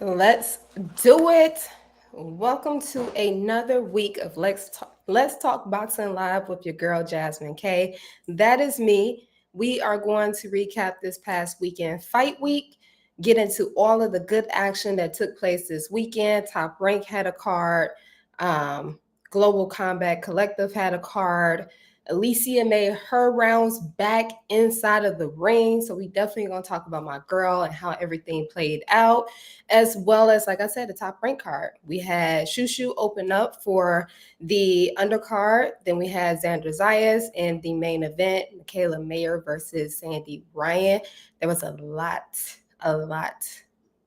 Let's do it. Welcome to another week of Let's Talk Boxing Live with your girl Jasmine K. That is me. We are going to recap this past weekend fight week, get into all of the good action that took place this weekend. Top Rank had a card, um, Global Combat Collective had a card. Alicia made her rounds back inside of the ring. So we definitely gonna talk about my girl and how everything played out, as well as, like I said, the top rank card. We had ShuShu open up for the undercard. Then we had Xander Zayas in the main event, Michaela Mayer versus Sandy Ryan. There was a lot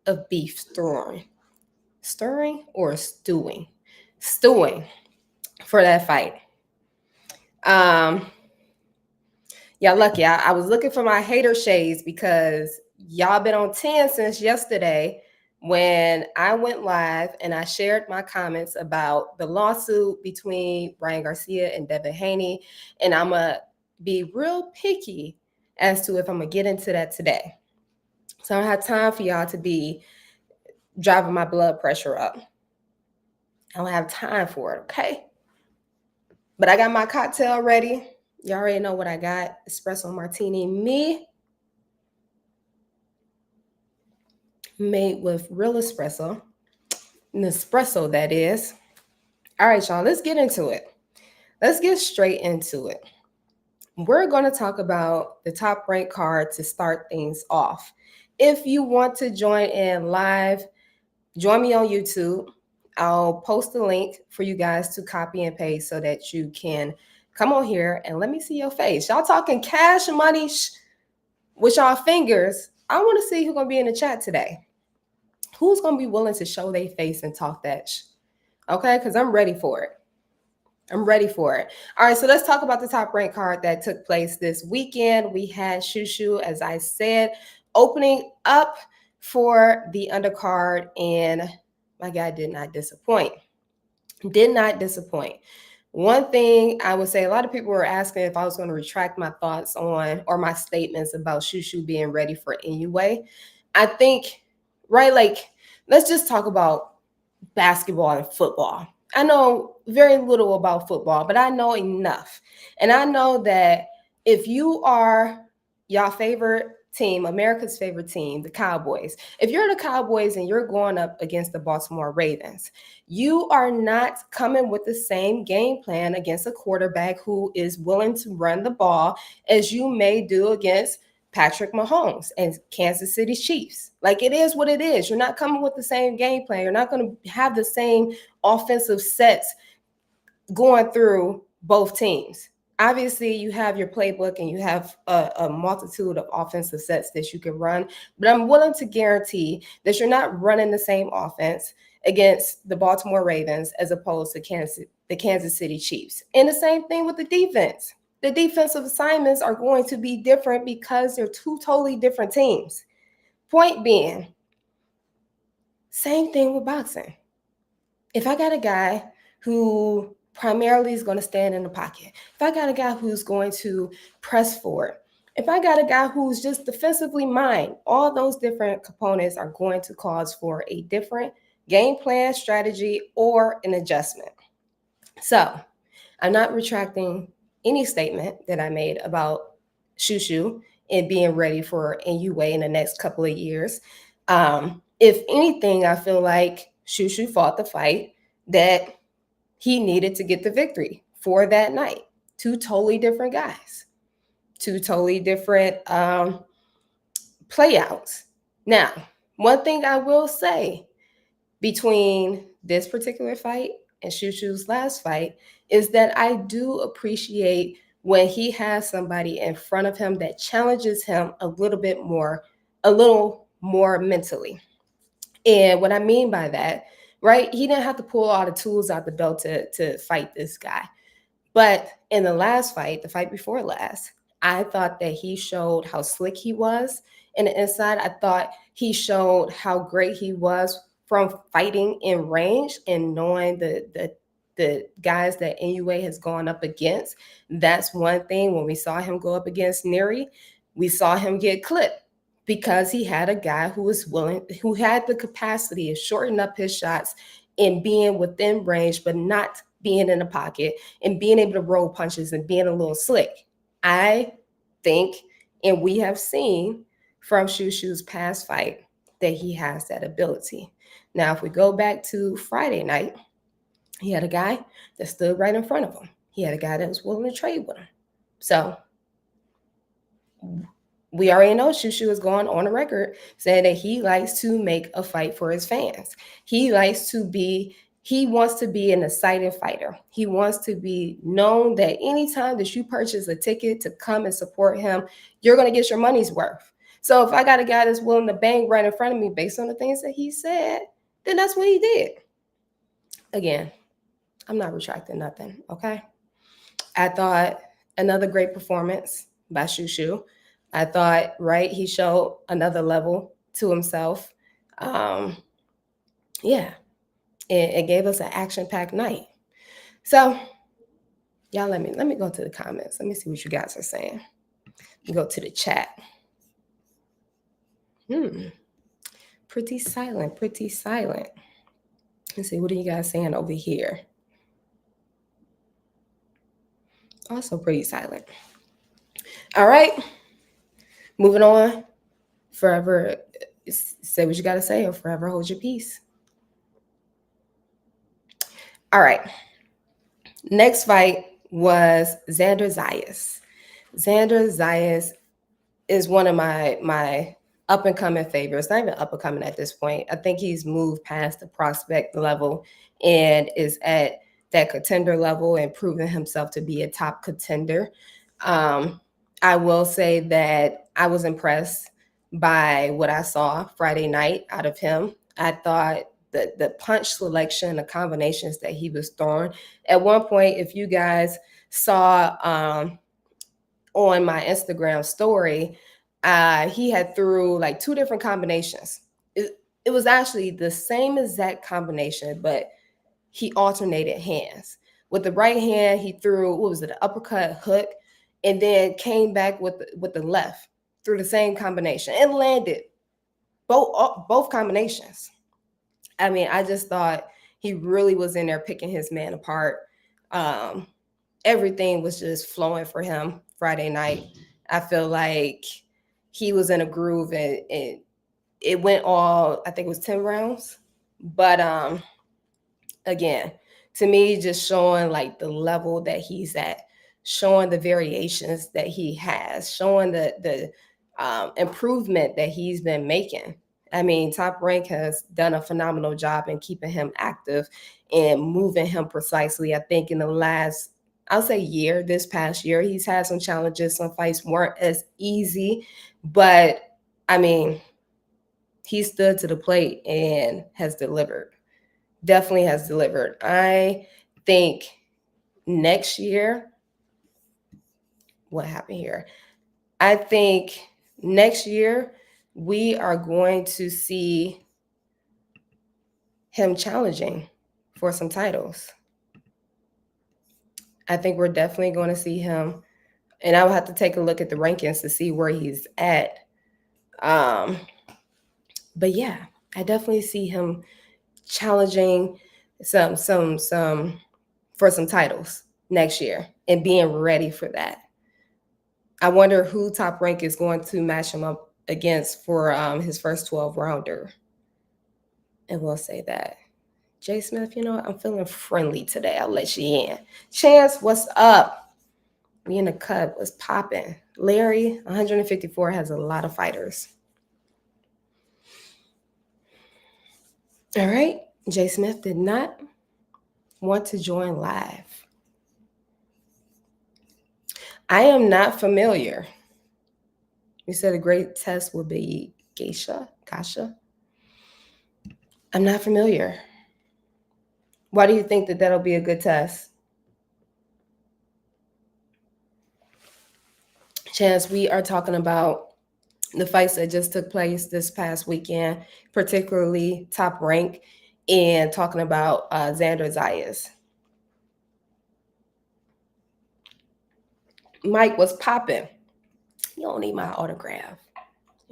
of beef stirring or stewing for that fight. Um, yeah, lucky. I was looking for my hater shades because y'all been on 10 since yesterday when I went live and I shared my comments about the lawsuit between Ryan Garcia and Devin Haney. And I'm going to be real picky as to if I'm going to get into that today. So I don't have time for y'all to be driving my blood pressure up. I don't have time for it, okay? But I got my cocktail ready. You already know what I got. Espresso martini me, made with real espresso. Nespresso, that is. All right, y'all, let's get into it. Let's get straight into it. We're going to talk about the top rank card to start things off. If you want to join in live, join me on YouTube. I'll post a link for you guys to copy and paste so that you can come on here and let me see your face. Y'all talking cash money with y'all fingers. I want to see who's going to be in the chat today. Who's going to be willing to show their face and talk that okay? Because I'm ready for it. I'm ready for it. All right, so let's talk about the top rank card that took place this weekend. We had ShuShu, as I said, opening up for the undercard, and my guy did not disappoint. Did not disappoint. One thing I would say, a lot of people were asking if I was going to retract my thoughts on or my statements about ShuShu being ready for NUA. I think, right, like, let's just talk about basketball and football. I know very little about football, but I know enough. And I know that if you are y'all favorite team, America's favorite team, the Cowboys, if you're the Cowboys and you're going up against the Baltimore Ravens, you are not coming with the same game plan against a quarterback who is willing to run the ball as you may do against Patrick Mahomes and Kansas City Chiefs. Like, it is what it is. You're not coming with the same game plan. You're not going to have the same offensive sets going through both teams. Obviously, you have your playbook and you have a multitude of offensive sets that you can run, but I'm willing to guarantee that you're not running the same offense against the Baltimore Ravens as opposed to the Kansas City Chiefs. And the same thing with the defense. The defensive assignments are going to be different because they're two totally different teams. Point being, same thing with boxing. If I got a guy who primarily is going to stand in the pocket, if I got a guy who's going to press forward, if I got a guy who's just defensively minded, all those different components are going to cause for a different game plan, strategy, or an adjustment. So I'm not retracting any statement that I made about ShuShu and being ready for NUA in the next couple of years. If anything, I feel like ShuShu fought the fight that he needed to get the victory for that night. Two totally different guys, two totally different playouts. Now, one thing I will say between this particular fight and ShuShu's last fight is that I do appreciate when he has somebody in front of him that challenges him a little more mentally. And what I mean by that, right? He didn't have to pull all the tools out the belt to fight this guy. But in the last fight, the fight before last, I thought that he showed how slick he was in the inside. I thought he showed how great he was from fighting in range and knowing the guys that NUA has gone up against. That's one thing. When we saw him go up against Neri, we saw him get clipped. because he had a guy who was willing, who had the capacity of shortening up his shots and being within range, but not being in the pocket and being able to roll punches and being a little slick. I think, and we have seen from ShuShu's past fight, that he has that ability. Now, if we go back to Friday night, he had a guy that stood right in front of him. He had a guy that was willing to trade with him. So we already know ShuShu is going on the record saying that he likes to make a fight for his fans. He wants to be an exciting fighter. He wants to be known that anytime that you purchase a ticket to come and support him, you're going to get your money's worth. So if I got a guy that's willing to bang right in front of me based on the things that he said, then that's what he did. Again, I'm not retracting nothing, okay? I thought another great performance by ShuShu. I thought, right, he showed another level to himself. Um, yeah, it gave us an action-packed night. So, y'all, let me go to the comments. Let me see what you guys are saying. Go to the chat. Pretty silent, pretty silent. Let's see, what are you guys saying over here? Also pretty silent. All right, moving on. Forever, say what you got to say, or forever hold your peace. All right. Next fight was Xander Zayas. Xander Zayas is one of my up and coming favorites. Not even up and coming at this point. I think he's moved past the prospect level and is at that contender level and proven himself to be a top contender. I will say that I was impressed by what I saw Friday night out of him. I thought the punch selection, the combinations that he was throwing. At one point, if you guys saw on my Instagram story, he had threw like two different combinations. It was actually the same exact combination, but he alternated hands. With the right hand, he threw, what was it, an uppercut hook, and then came back with the left through the same combination and landed both combinations. I mean, I just thought he really was in there picking his man apart. Everything was just flowing for him Friday night. I feel like he was in a groove, and it went all, I think it was 10 rounds. But again, to me, just showing like the level that he's at, showing the variations that he has, showing the improvement that he's been making. I mean, Top Rank has done a phenomenal job in keeping him active and moving him precisely. I think in the last, I'll say year, this past year, he's had some challenges. Some fights weren't as easy, but I mean, he stood to the plate and has delivered. Definitely has delivered. I think next year, what happened here? I think next year we are going to see him challenging for some titles. I think we're definitely going to see him, and I will have to take a look at the rankings to see where he's at. But yeah, I definitely see him challenging some for some titles next year and being ready for that. I wonder who Top Rank is going to match him up against for his first 12 rounder. And we'll say that. Jay Smith, you know what? I'm feeling friendly today. I'll let you in. Chance, what's up? We in the cut. What's popping? Larry, 154, has a lot of fighters. All right. Jay Smith did not want to join live. I am not familiar. You said a great test would be Kasha. I'm not familiar. Why do you think that that'll be a good test? Chance, we are talking about the fights that just took place this past weekend, particularly Top Rank, and talking about Xander Zayas. Mike was popping. You don't need my autograph.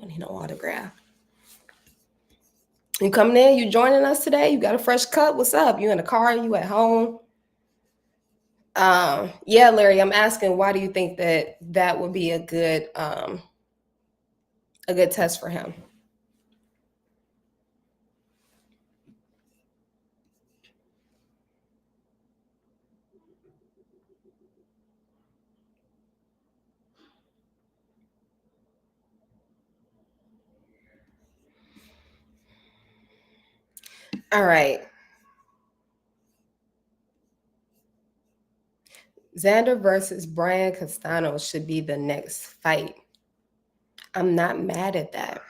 don't need no autograph. You coming in? You joining us today? You got a fresh cut? What's up? You in the car? You at home? Yeah, Larry. I'm asking, why do you think that would be a good test for him? All right. Xander versus Brian Castano should be the next fight. I'm not mad at that.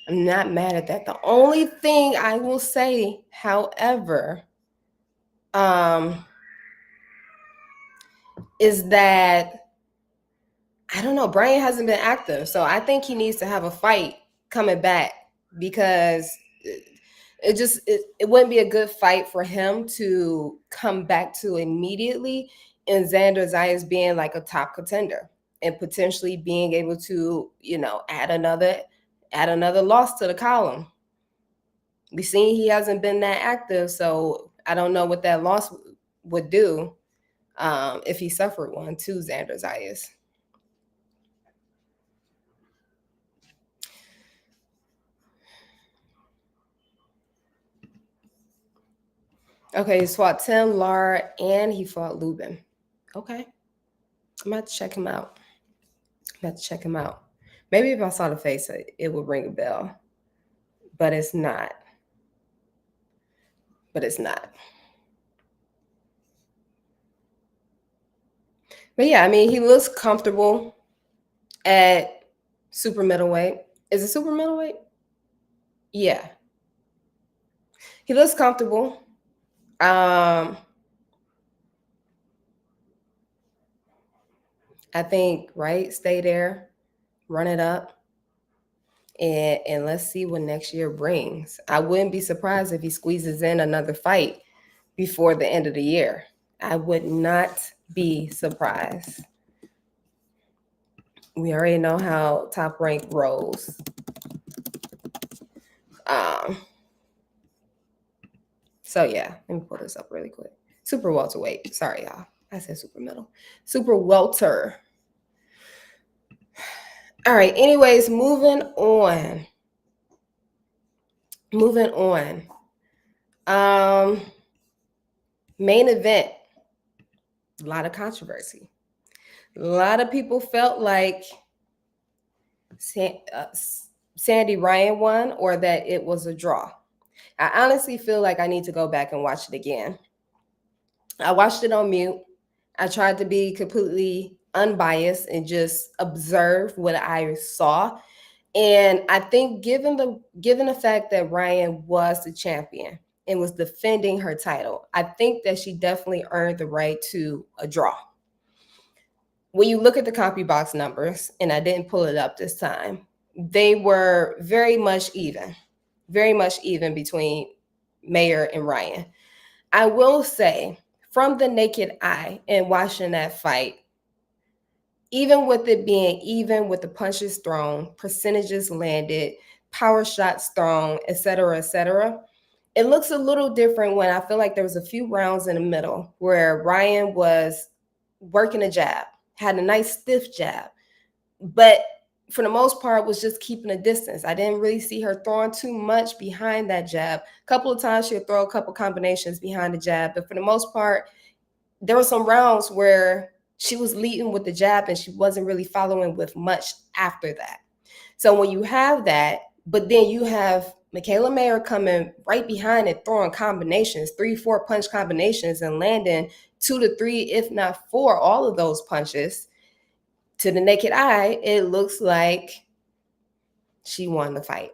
I'm not mad at that. The only thing I will say, however, is that I don't know. Brian hasn't been active, so I think he needs to have a fight coming back, because it wouldn't be a good fight for him to come back to immediately, and Xander Zayas being like a top contender and potentially being able to, add another loss to the column. We seen he hasn't been that active, so I don't know what that loss would do, if he suffered one, to Xander Zayas. Okay, he fought Tim, Lara, and he fought Lubin. Okay. I'm about to check him out. Maybe if I saw the face, it would ring a bell. But it's not. But yeah, I mean, he looks comfortable at super middleweight. Is it super middleweight? Yeah. He looks comfortable. I think, right? Stay there, run it up, and let's see what next year brings. I wouldn't be surprised if he squeezes in another fight before the end of the year. I would not be surprised. We already know how Top Rank rolls. So yeah, let me pull this up really quick. Super welterweight. Sorry, y'all. I said super middle. Super welter. All right. Anyways, moving on. Main event. A lot of controversy. A lot of people felt like Sandy Ryan won, or that it was a draw. I honestly feel like I need to go back and watch it again. I watched it on mute. I tried to be completely unbiased and just observe what I saw. And I think given the fact that Ryan was the champion and was defending her title, I think that she definitely earned the right to a draw. When you look at the CompuBox numbers, and I didn't pull it up this time, they were very much even between Mayer and Ryan. I will say, from the naked eye and watching that fight, even with it being even, with the punches thrown, percentages landed, power shots thrown, etc., it looks a little different when I feel like there was a few rounds in the middle where Ryan was working a jab, had a nice stiff jab, but for the most part was just keeping a distance. I didn't really see her throwing too much behind that jab. A couple of times she'll throw a couple combinations behind the jab, but for the most part, there were some rounds where she was leading with the jab and she wasn't really following with much after that. So when you have that, but then you have Michaela Mayer coming right behind it, throwing combinations, 3-4 punch combinations, and landing 2 to 3, if not 4, all of those punches, to the naked eye, it looks like she won the fight.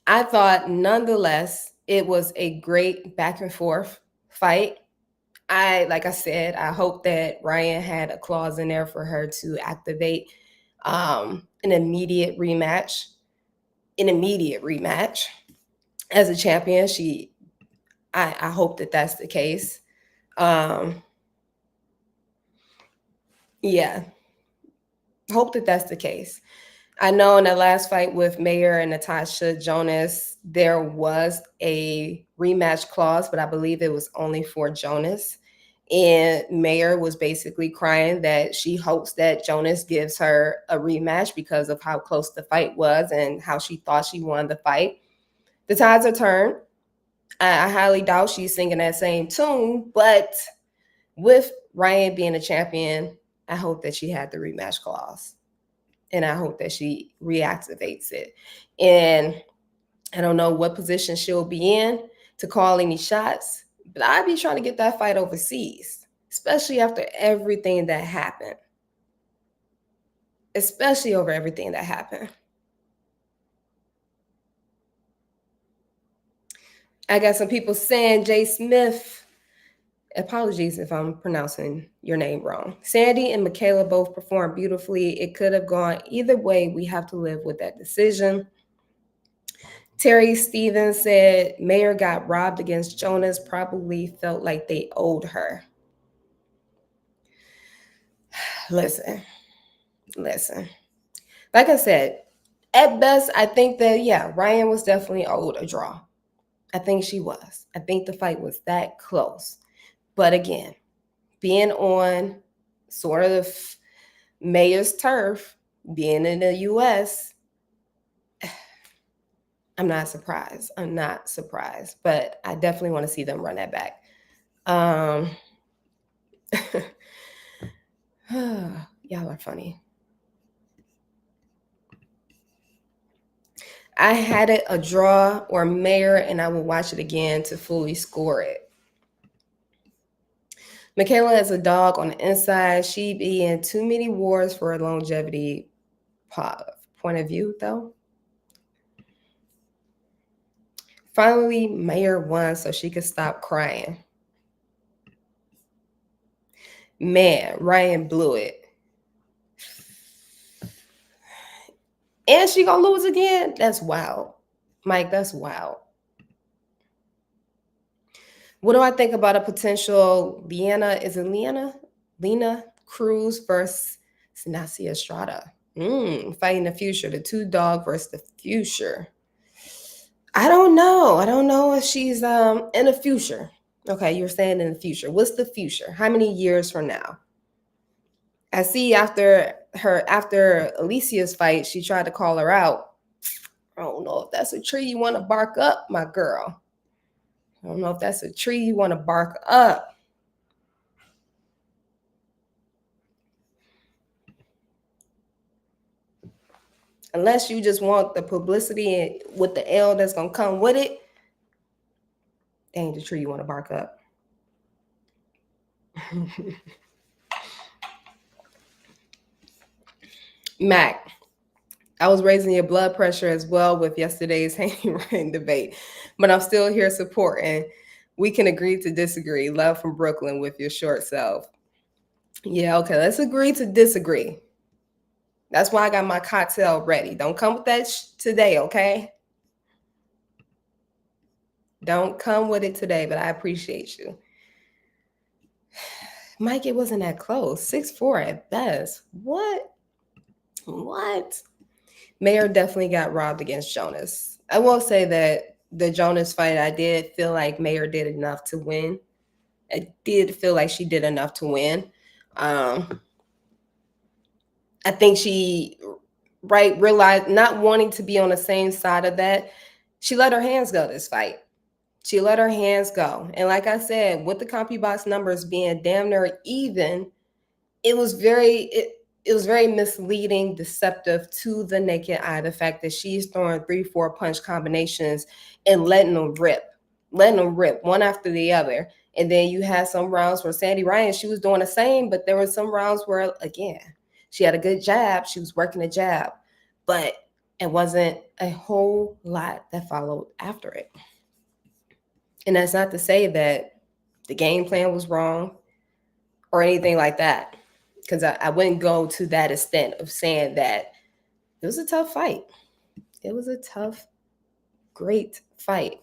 I thought, nonetheless, it was a great back and forth fight. Like I said, I hope that Ryan had a clause in there for her to activate an immediate rematch. As a champion. I hope that that's the case. Yeah, hope that that's the case. I know in the last fight with Mayer and Natasha Jonas, there was a rematch clause, but I believe it was only for Jonas. And Mayer was basically crying that she hopes that Jonas gives her a rematch because of how close the fight was and how she thought she won the fight. The tides are turned. I highly doubt she's singing that same tune, but with Ryan being a champion, I hope that she had the rematch clause. And I hope that she reactivates it. And I don't know what position she'll be in to call any shots, but I'd be trying to get that fight overseas, especially after everything that happened. Especially over everything that happened. I got some people saying Jay Smith. Apologies if I'm pronouncing your name wrong. Sandy and Michaela both performed beautifully. It could have gone either way. We have to live with that decision. Terry Stevens said Mayer got robbed against Jonas, probably felt like they owed her. Listen. Like I said, at best, I think that, yeah, Ryan was definitely owed a draw. I think she was. I think the fight was that close. But again, being on sort of Mayer's turf, being in the US, I'm not surprised. But I definitely want to see them run that back. Y'all are funny. I had it a draw or Mayer, and I will watch it again to fully score it. Michaela is a dog on the inside. She be in too many wars for a longevity point of view, though. Finally, Mayer won so she could stop crying. Man, Ryan blew it. And she gonna lose again? That's wild. Mike, that's wild. What do I think about a potential Lena Cruz versus Sinasia Estrada? Fighting the future, the two dog versus the future. I don't know. I don't know if she's in the future. Okay, you're saying in the future. What's the future? How many years from now? I see after Alicia's fight, she tried to call her out. I don't know if that's a tree you want to bark up, my girl. I don't know if that's a tree you want to bark up. Unless you just want the publicity with the L that's gonna come with it, ain't the tree you want to bark up. Mac, I was raising your blood pressure as well with yesterday's hanging rain debate, but I'm still here supporting. We can agree to disagree. Love from Brooklyn with your short self. Yeah, okay, let's agree to disagree. That's why I got my cocktail ready. Don't come with that today, okay? Don't come with it today, but I appreciate you. Mike, it wasn't that close. 6'4" at best. What? Mayer definitely got robbed against Jonas. I will say that the Jonas fight, I did feel like Mayer did enough to win. I did feel like she did enough to win. I think she realized not wanting to be on the same side of that. She let her hands go this fight. She let her hands go. And like I said, with the CompuBox numbers being damn near even, it was very misleading, deceptive to the naked eye. The fact that she's throwing 3-4 punch combinations and letting them rip one after the other. And then you had some rounds where Sandy Ryan, she was doing the same, but there were some rounds where, again, she had a good jab. She was working the jab, but it wasn't a whole lot that followed after it. And that's not to say that the game plan was wrong or anything like that, because I wouldn't go to that extent of saying that it was a tough fight. It was a tough, great fight.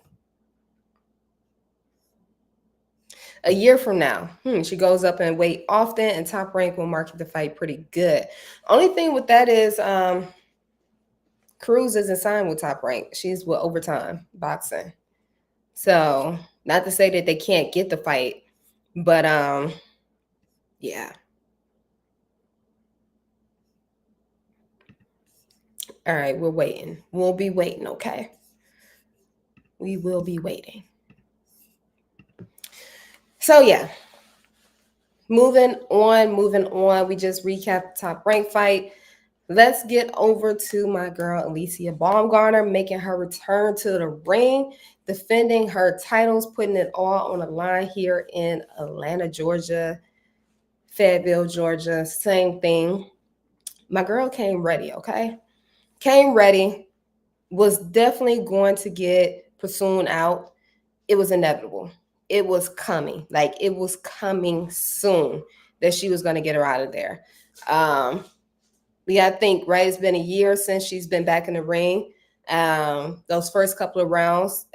A year from now, she goes up in weight often, and Top Rank will market the fight pretty good. Only thing with that is Cruz isn't signed with Top Rank. She's with Overtime Boxing. So not to say that they can't get the fight, but yeah. All right, we're waiting. We'll be waiting, okay? We will be waiting. So yeah, moving on. We just recapped the Top Rank fight. Let's get over to my girl Alicia Baumgardner making her return to the ring, defending her titles, putting it all on the line here in Atlanta, Georgia, Fayetteville, Georgia. Same thing. My girl came ready, okay? Came ready, was definitely going to get Pursuing out. It was inevitable. It was coming. Like it was coming soon that she was going to get her out of there. Um, we got to think, right? It's been a year since she's been back in the ring. Those first couple of rounds,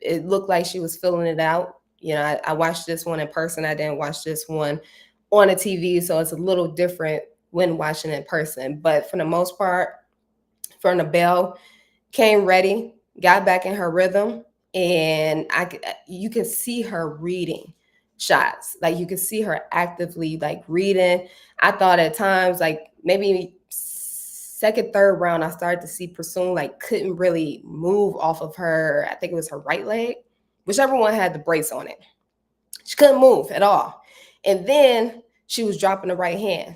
it looked like she was filling it out. You know, I watched this one in person. I didn't watch this one on the TV, so it's a little different when watching in person. But for the most part, from the bell, came ready, got back in her rhythm, and you could see her reading shots. Like you could see her actively like reading. I thought at times like maybe second, third round, I started to see Pursuing like couldn't really move off of her. I think it was her right leg, whichever one had the brace on it. She couldn't move at all. And then she was dropping the right hand.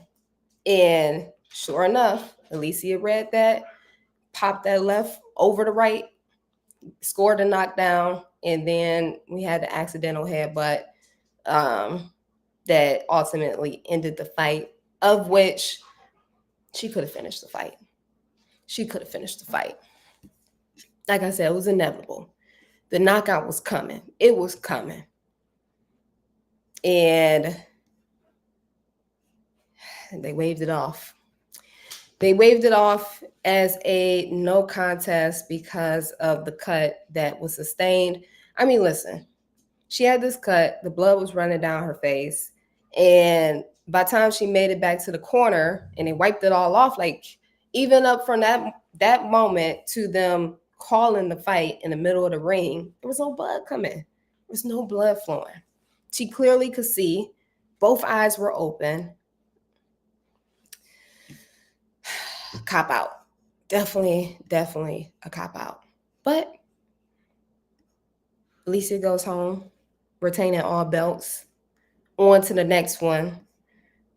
And sure enough, Alicia read that, popped that left over the right, scored a knockdown, and then we had the accidental headbutt um, that ultimately ended the fight, of which she could have finished the fight. She could have finished the fight. Like I said, it was inevitable. The knockout was coming. It was coming. And they waved it off. They waved it off as a no contest because of the cut that was sustained. I mean, listen, she had this cut, the blood was running down her face. And by the time she made it back to the corner and they wiped it all off, like even up from that moment to them calling the fight in the middle of the ring, there was no blood coming. There was no blood flowing. She clearly could see. Both eyes were open. Cop out. Definitely a cop out. But Alicia goes home, retaining all belts. On to the next one.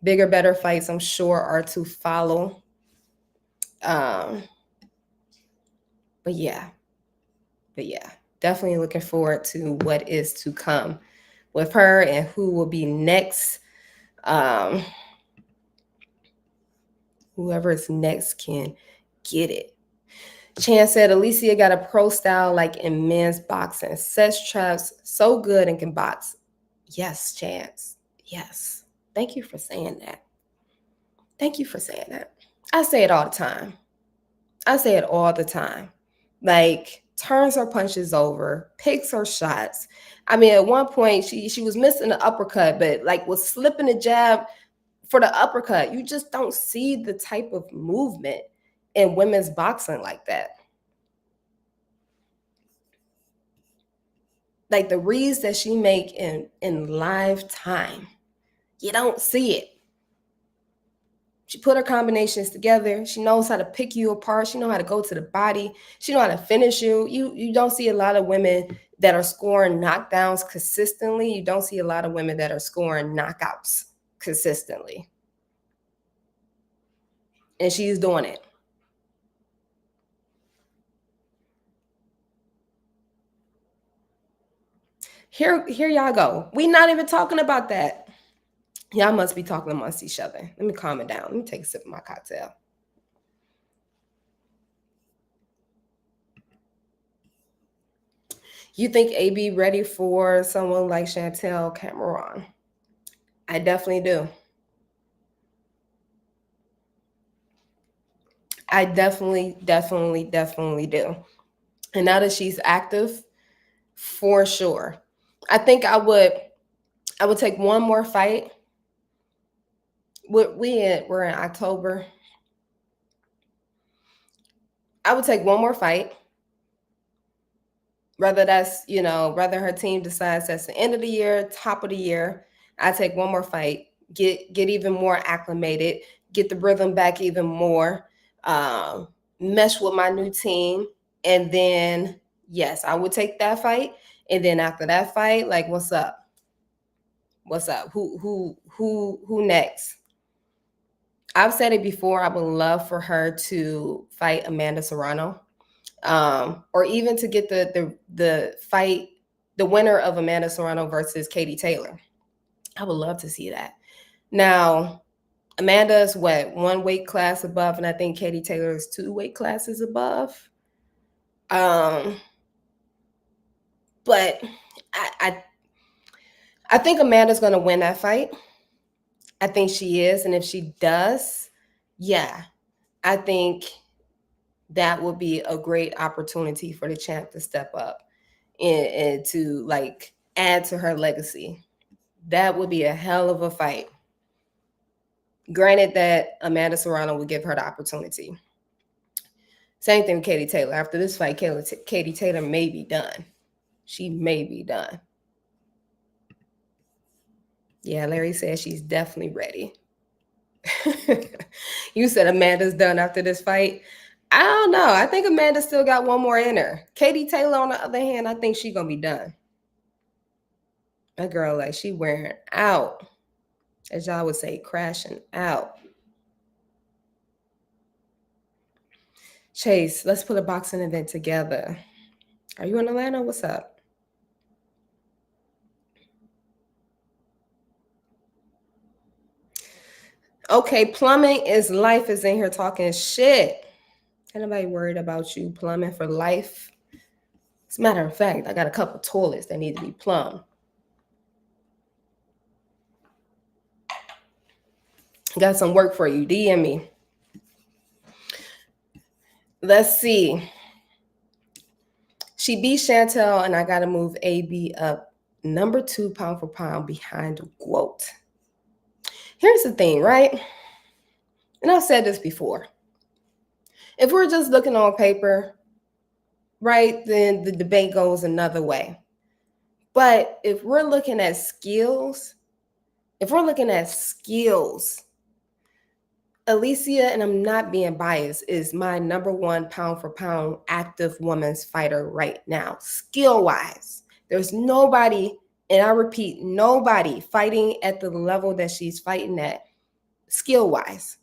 Bigger, better fights, I'm sure, are to follow. Um, but yeah, definitely looking forward to what is to come with her and who will be next. Um, whoever is next can get it. Chan said Alicia got a pro style like in men's boxing. Sets traps so good and can box. Yes, Chance. Yes. Thank you for saying that. Thank you for saying that. I say it all the time. I say it all the time. Like turns her punches over, picks her shots. I mean, at one point she was missing the uppercut, but like was slipping the jab for the uppercut. You just don't see the type of movement in women's boxing like that. Like the reads that she make in live time, you don't see it. She put her combinations together. She knows how to pick you apart. She knows how to go to the body. She knows how to finish you. You don't see a lot of women that are scoring knockdowns consistently. You don't see a lot of women that are scoring knockouts consistently. And she's doing it. Here y'all go. We not even talking about that. Y'all must be talking amongst each other. Let me calm it down. Let me take a sip of my cocktail. You think AB ready for someone like Chantel Cameron? I definitely do. I definitely do. And now that she's active, for sure. I think I would take one more fight. We're in October. I would take one more fight. Whether that's, whether her team decides that's the end of the year, top of the year, I take one more fight, get even more acclimated, get the rhythm back even more, um, mesh with my new team, and then yes, I would take that fight. And then after that fight, like, what's up? What's up? Who next? I've said it before. I would love for her to fight Amanda Serrano, or even to get the fight, the winner of Amanda Serrano versus Katie Taylor. I would love to see that. Now, Amanda's what, one weight class above, and I think Katie Taylor is two weight classes above. Um, but I think Amanda's going to win that fight. I think she is, and if she does, yeah, I think that would be a great opportunity for the champ to step up and to like add to her legacy. That would be a hell of a fight. Granted that Amanda Serrano would give her the opportunity. Same thing with Katie Taylor. After this fight, Katie Taylor may be done. She may be done. Yeah, Larry says she's definitely ready. You said Amanda's done after this fight. I don't know. I think Amanda still got one more in her. Katie Taylor, on the other hand, I think she's gonna be done. That girl, like, she wearing out, as y'all would say, crashing out. Chase, let's put a boxing event together. Are you in Atlanta? What's up? Okay, plumbing is life is in here talking shit. Ain't nobody worried about you plumbing for life. As a matter of fact, I got a couple toilets that need to be plumbed. Got some work for you. DM me. Let's see. She beat Chantel, and I got to move AB up number 2 pound for pound behind Quote. Here's the thing, right? And I've said this before. If we're just looking on paper, right, then the debate goes another way. But if we're looking at skills, Alicia, and I'm not being biased, is my number 1 pound for pound active women's fighter right now, skill wise. There's nobody, and I repeat, nobody fighting at the level that she's fighting at, skill wise.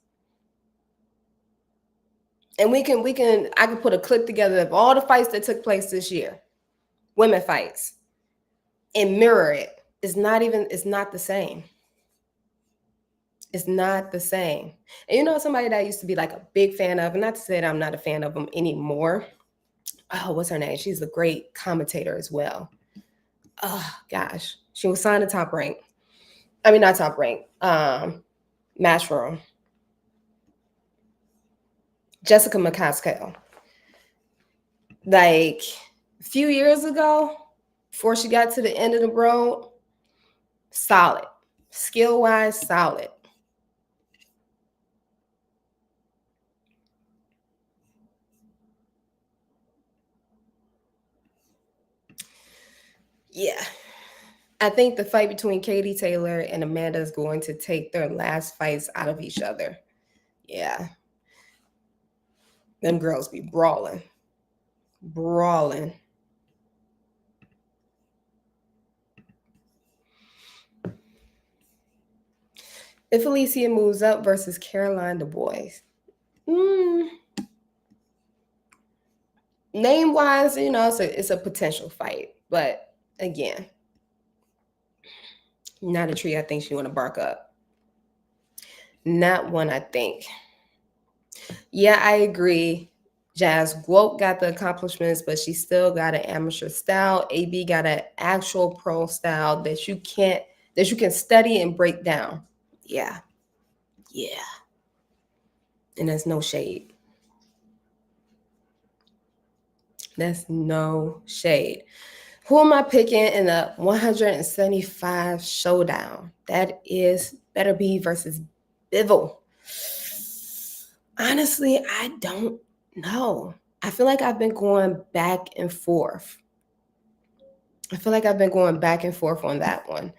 And I can put a clip together of all the fights that took place this year, women fights, and mirror it. It's not the same. It's not the same. And somebody that I used to be like a big fan of, and not to say that I'm not a fan of them anymore. Oh, what's her name? She's a great commentator as well. Oh gosh, she was signed to Top Rank. I mean, not Top Rank. Matchroom. Jessica McCaskill. Like a few years ago, before she got to the end of the road, solid. Skill-wise, solid. Yeah. I think the fight between Katie Taylor and Amanda is going to take their last fights out of each other. Yeah. Them girls be brawling. Brawling. If Alicia moves up versus Caroline DuBois, name-wise, it's a potential fight. But again, not a tree I think she want to bark up. Not one, I think. Yeah, I agree. Jazz Guok got the accomplishments, but she still got an amateur style. AB got an actual pro style that you can study and break down. Yeah. Yeah. And there's no shade. That's no shade. Who am I picking in the 175 showdown? That is Better Be versus Bivol. Honestly, I don't know. I feel like I've been going back and forth. I feel like I've been going back and forth on that one.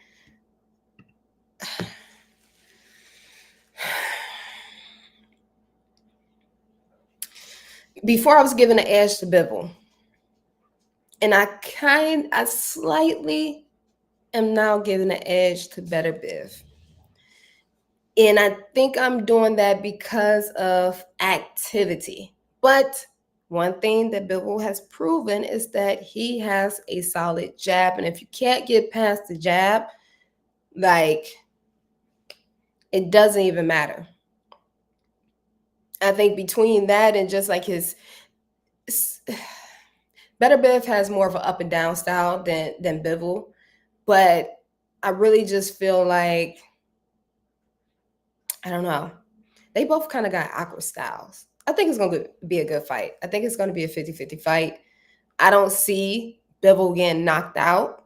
Before I was giving the edge to Bibble. And I slightly am now giving the edge to Better Biv. And I think I'm doing that because of activity. But one thing that Bibble has proven is that he has a solid jab. And if you can't get past the jab, like, it doesn't even matter. I think between that and just like his Better Biv has more of an up and down style than Bibble, but I really just feel like, I don't know. They both kind of got awkward styles. I think it's going to be a good fight. I think it's going to be a 50-50 fight. I don't see Bibble getting knocked out.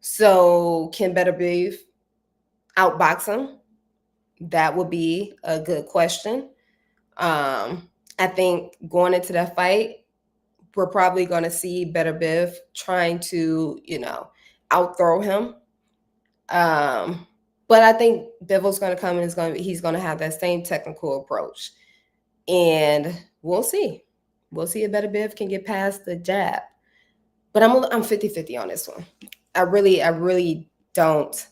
So can Better Biv outbox him? That would be a good question. I think going into that fight, we're probably going to see Better Biv trying to, outthrow him. But I think Biv's going to come and he's going to have that same technical approach. And we'll see. We'll see if Better Biv can get past the jab. But I'm 50-50 on this one. I really don't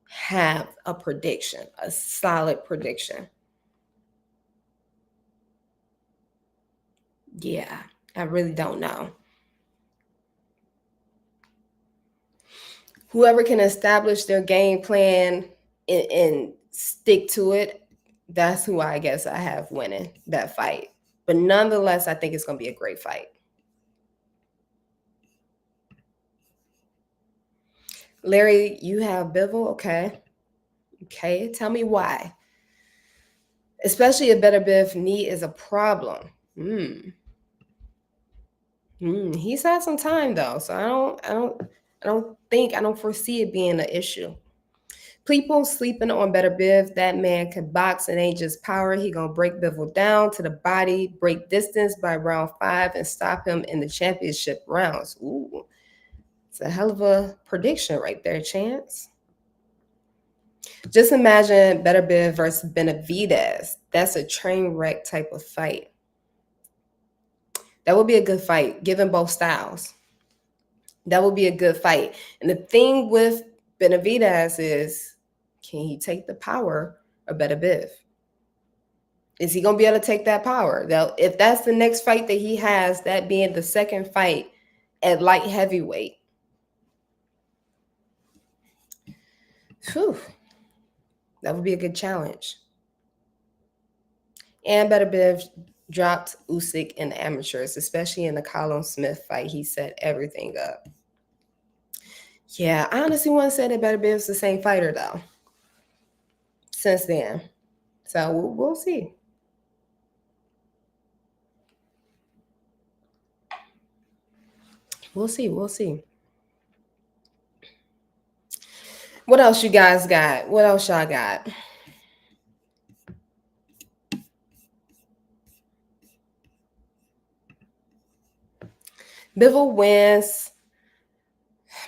have a prediction, a solid prediction. Yeah, I really don't know. Whoever can establish their game plan and stick to it, that's who I guess I have winning that fight. But nonetheless, I think it's going to be a great fight. Larry, you have Bivol? Okay. Okay, tell me why. Especially if Better Biv knee is a problem. He's had some time though, so I don't foresee it being an issue. People sleeping on Better Biv. That man can box and ain't just power. He gonna break Bivol down to the body, break distance by round 5, and stop him in the championship rounds. Ooh, it's a hell of a prediction right there, Chance. Just imagine Better Biv versus Benavidez. That's a train wreck type of fight. That would be a good fight, given both styles. That would be a good fight. And the thing with Benavidez is, can he take the power of Better Biv? Is he going to be able to take that power? Now, if that's the next fight that he has, that being the second fight at light heavyweight, whew, that would be a good challenge. And Better Biv dropped Usyk in the amateurs, especially in the Colin Smith fight. He set everything up. Yeah, I honestly want to say that Better Biv's the same fighter though. Since then, so we'll see. We'll see. We'll see. What else you guys got? What else y'all got? Bivol wins.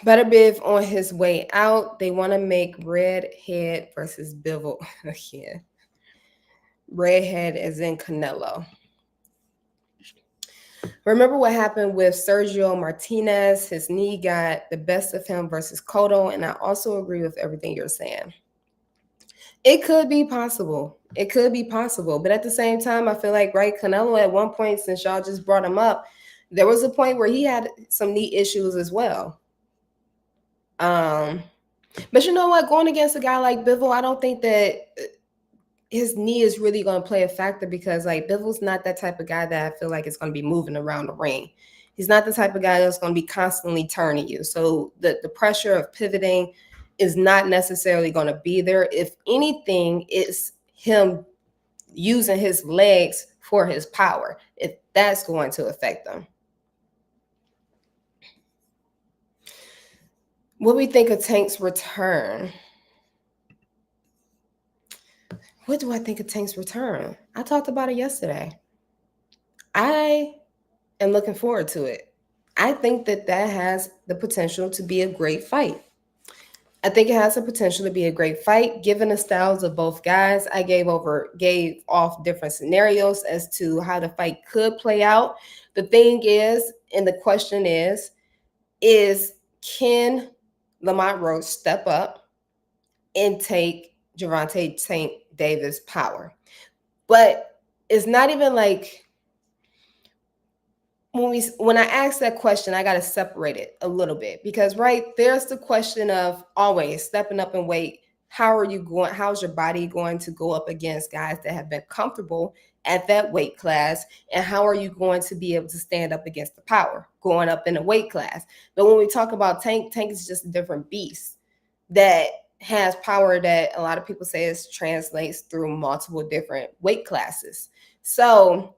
Better Biv on his way out. They want to make Redhead versus Bivol. Yeah. Redhead as in Canelo. Remember what happened with Sergio Martinez? His knee got the best of him versus Cotto. And I also agree with everything you're saying. It could be possible. It could be possible. But at the same time, I feel like, right, Canelo at one point, since y'all just brought him up, there was a point where he had some knee issues as well. But you know what? Going against a guy like Bivol, I don't think that his knee is really going to play a factor because, like, Bivol's not that type of guy that I feel like is going to be moving around the ring. He's not the type of guy that's going to be constantly turning you. So the pressure of pivoting is not necessarily going to be there. If anything, it's him using his legs for his power, if that's going to affect them. What do we think of Tank's return? What do I think of Tank's return? I talked about it yesterday. I and looking forward to it. I think that that has the potential to be a great fight. I think it has the potential to be a great fight. Given the styles of both guys, I gave off different scenarios as to how the fight could play out. The thing is, and the question is can Lamont Roach step up and take Gervonta Tank Davis power? But it's not even like when I ask that question, I got to separate it a little bit because right there's the question of always stepping up in weight. How are you going? How's your body going to go up against guys that have been comfortable at that weight class? And how are you going to be able to stand up against the power going up in a weight class? But when we talk about Tank is just a different beast that has power that a lot of people say is translates through multiple different weight classes. So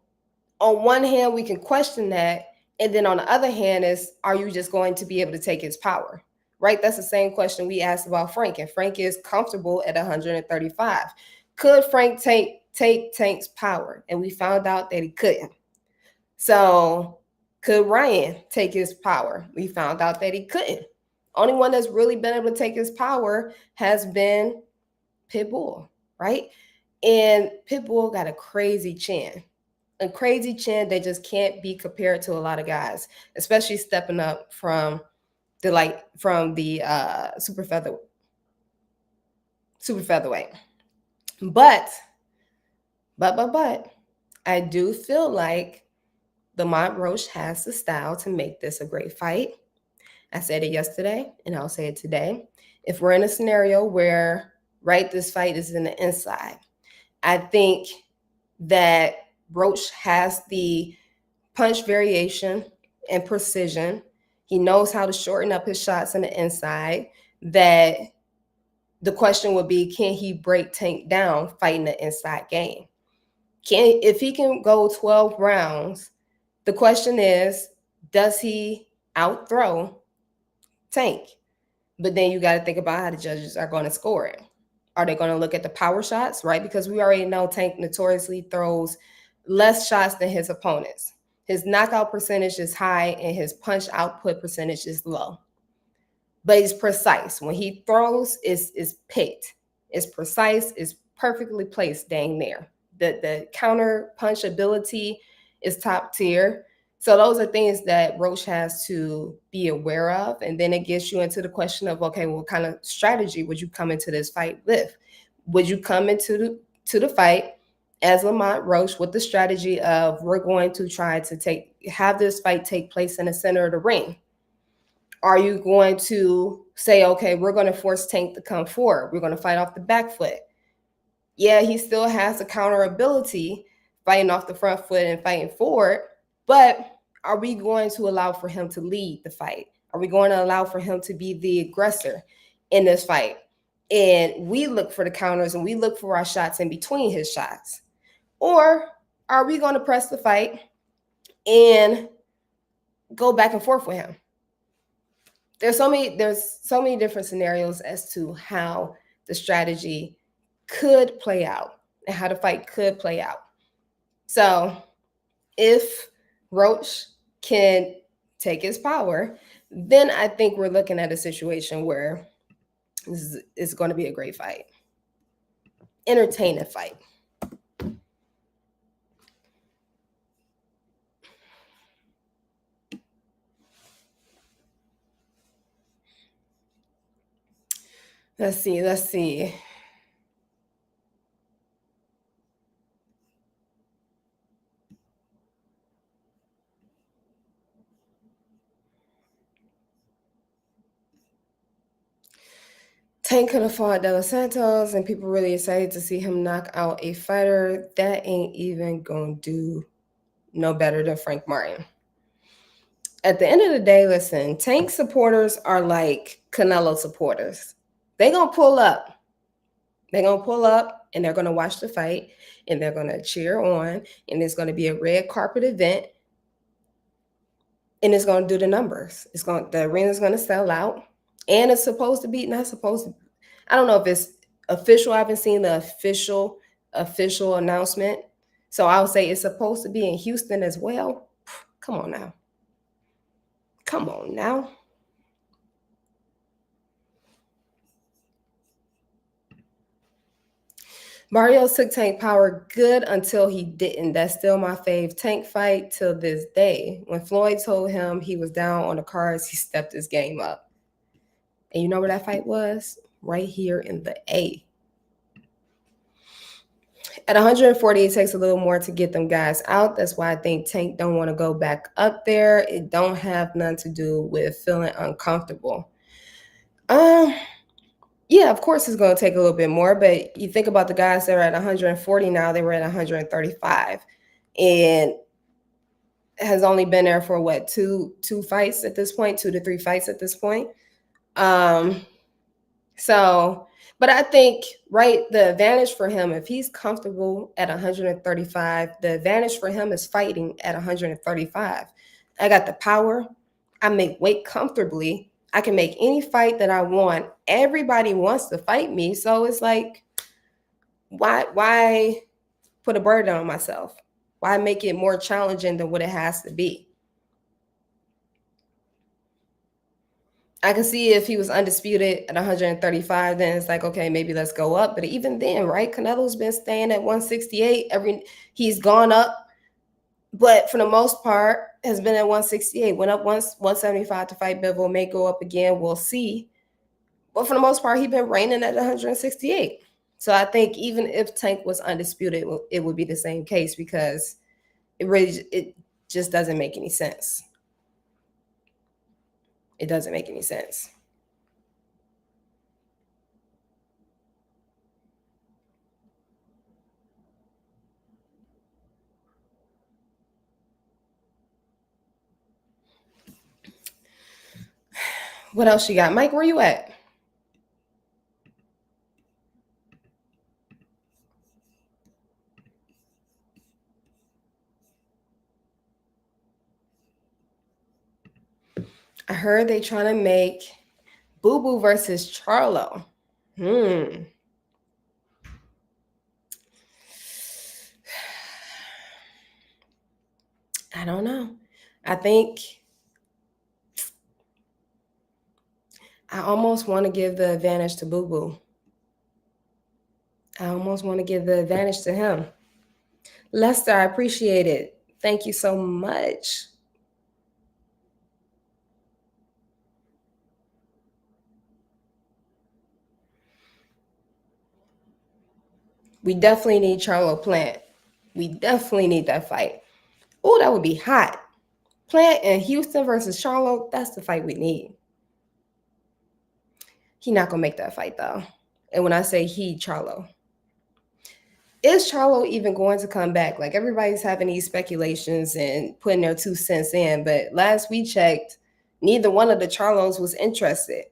on one hand, we can question that. And then on the other hand, is are you just going to be able to take his power? Right? That's the same question we asked about Frank. And Frank is comfortable at 135. Could Frank take Tank's power? And we found out that he couldn't. So could Ryan take his power? We found out that he couldn't. Only one that's really been able to take his power has been Pitbull, right? And Pitbull got a crazy chin that just can't be compared to a lot of guys, especially stepping up from the super featherweight. But I do feel like Lamont Roach has the style to make this a great fight. I said it yesterday and I'll say it today. If we're in a scenario where this fight is in the inside, I think that Roach has the punch variation and precision. He knows how to shorten up his shots in the inside. That the question would be, can he break Tank down fighting the inside game? If he can go 12 rounds, the question is, does he outthrow Tank? But then you got to think about how the judges are going to score it. Are they going to look at the power shots, right? Because we already know Tank notoriously throws less shots than his opponents. His knockout percentage is high and his punch output percentage is low. But he's precise. When he throws, it's picked. It's precise. It's perfectly placed dang near. The counter punch ability is top tier. So those are things that Roach has to be aware of. And then it gets you into the question of, okay, what kind of strategy would you come into this fight with? Would you come into the fight as Lamont Roach with the strategy of we're going to try to have this fight take place in the center of the ring? Are you going to say, okay, we're going to force Tank to come forward. We're going to fight off the back foot. Yeah, he still has the counter ability, fighting off the front foot and fighting forward. But are we going to allow for him to lead the fight? Are we going to allow for him to be the aggressor in this fight? And we look for the counters and we look for our shots in between his shots. Or are we going to press the fight and go back and forth with him? There's so many different scenarios as to how the strategy could play out and how the fight could play out. So if Roach can take his power, then I think we're looking at a situation where it's going to be a great fight. Entertaining fight. Let's see. Tank could have fought De Los Santos, and people really excited to see him knock out a fighter that ain't even gonna do no better than Frank Martin. At the end of the day, listen, Tank supporters are like Canelo supporters. They're gonna pull up. They're gonna pull up and they're gonna watch the fight and they're gonna cheer on, and it's gonna be a red carpet event, and it's gonna do the numbers. The arena's gonna sell out, and it's supposed to be not supposed to. I don't know if it's official. I haven't seen the official announcement, so I would say it's supposed to be in Houston as well. Come on now. Come on now. Barrios took Tank power good until he didn't. That's still my fave Tank fight till this day. When Floyd told him he was down on the cards, he stepped his game up. And you know where that fight was? Right here in the A. At 140, it takes a little more to get them guys out. That's why I think Tank don't want to go back up there. It don't have none to do with feeling uncomfortable. Yeah, of course it's going to take a little bit more, but you think about the guys that are at 140 now, they were at 135 and has only been there for what, two fights at this point, 2 to 3 fights at this point. So, but I think, right, the advantage for him, if he's comfortable at 135, the advantage for him is fighting at 135. I got the power. I make weight comfortably. I can make any fight that I want. Everybody wants to fight me. So it's like, why put a burden on myself? Why make it more challenging than what it has to be? I can see if he was undisputed at 135, then it's like, okay, maybe let's go up. But even then, right? Canelo's been staying at 168. He's gone up, but for the most part, has been at 168. Went up once, 175 to fight Bivol, may go up again. We'll see. But for the most part, he's been reigning at 168. So I think even if Tank was undisputed, it would be the same case because it just doesn't make any sense. It doesn't make any sense. What else you got? Mike, where you at? I heard they trying to make Boo Boo versus Charlo. I don't know. I think I almost want to give the advantage to Boo Boo. I almost want to give the advantage to him. Lester, I appreciate it. Thank you so much. We definitely need Charlo Plant. We definitely need that fight. Oh, that would be hot. Plant and Houston versus Charlo, that's the fight we need. He not gonna make that fight though. And when I say he, Charlo. Is Charlo even going to come back? Like everybody's having these speculations and putting their 2 cents in, but last we checked, neither one of the Charlos was interested.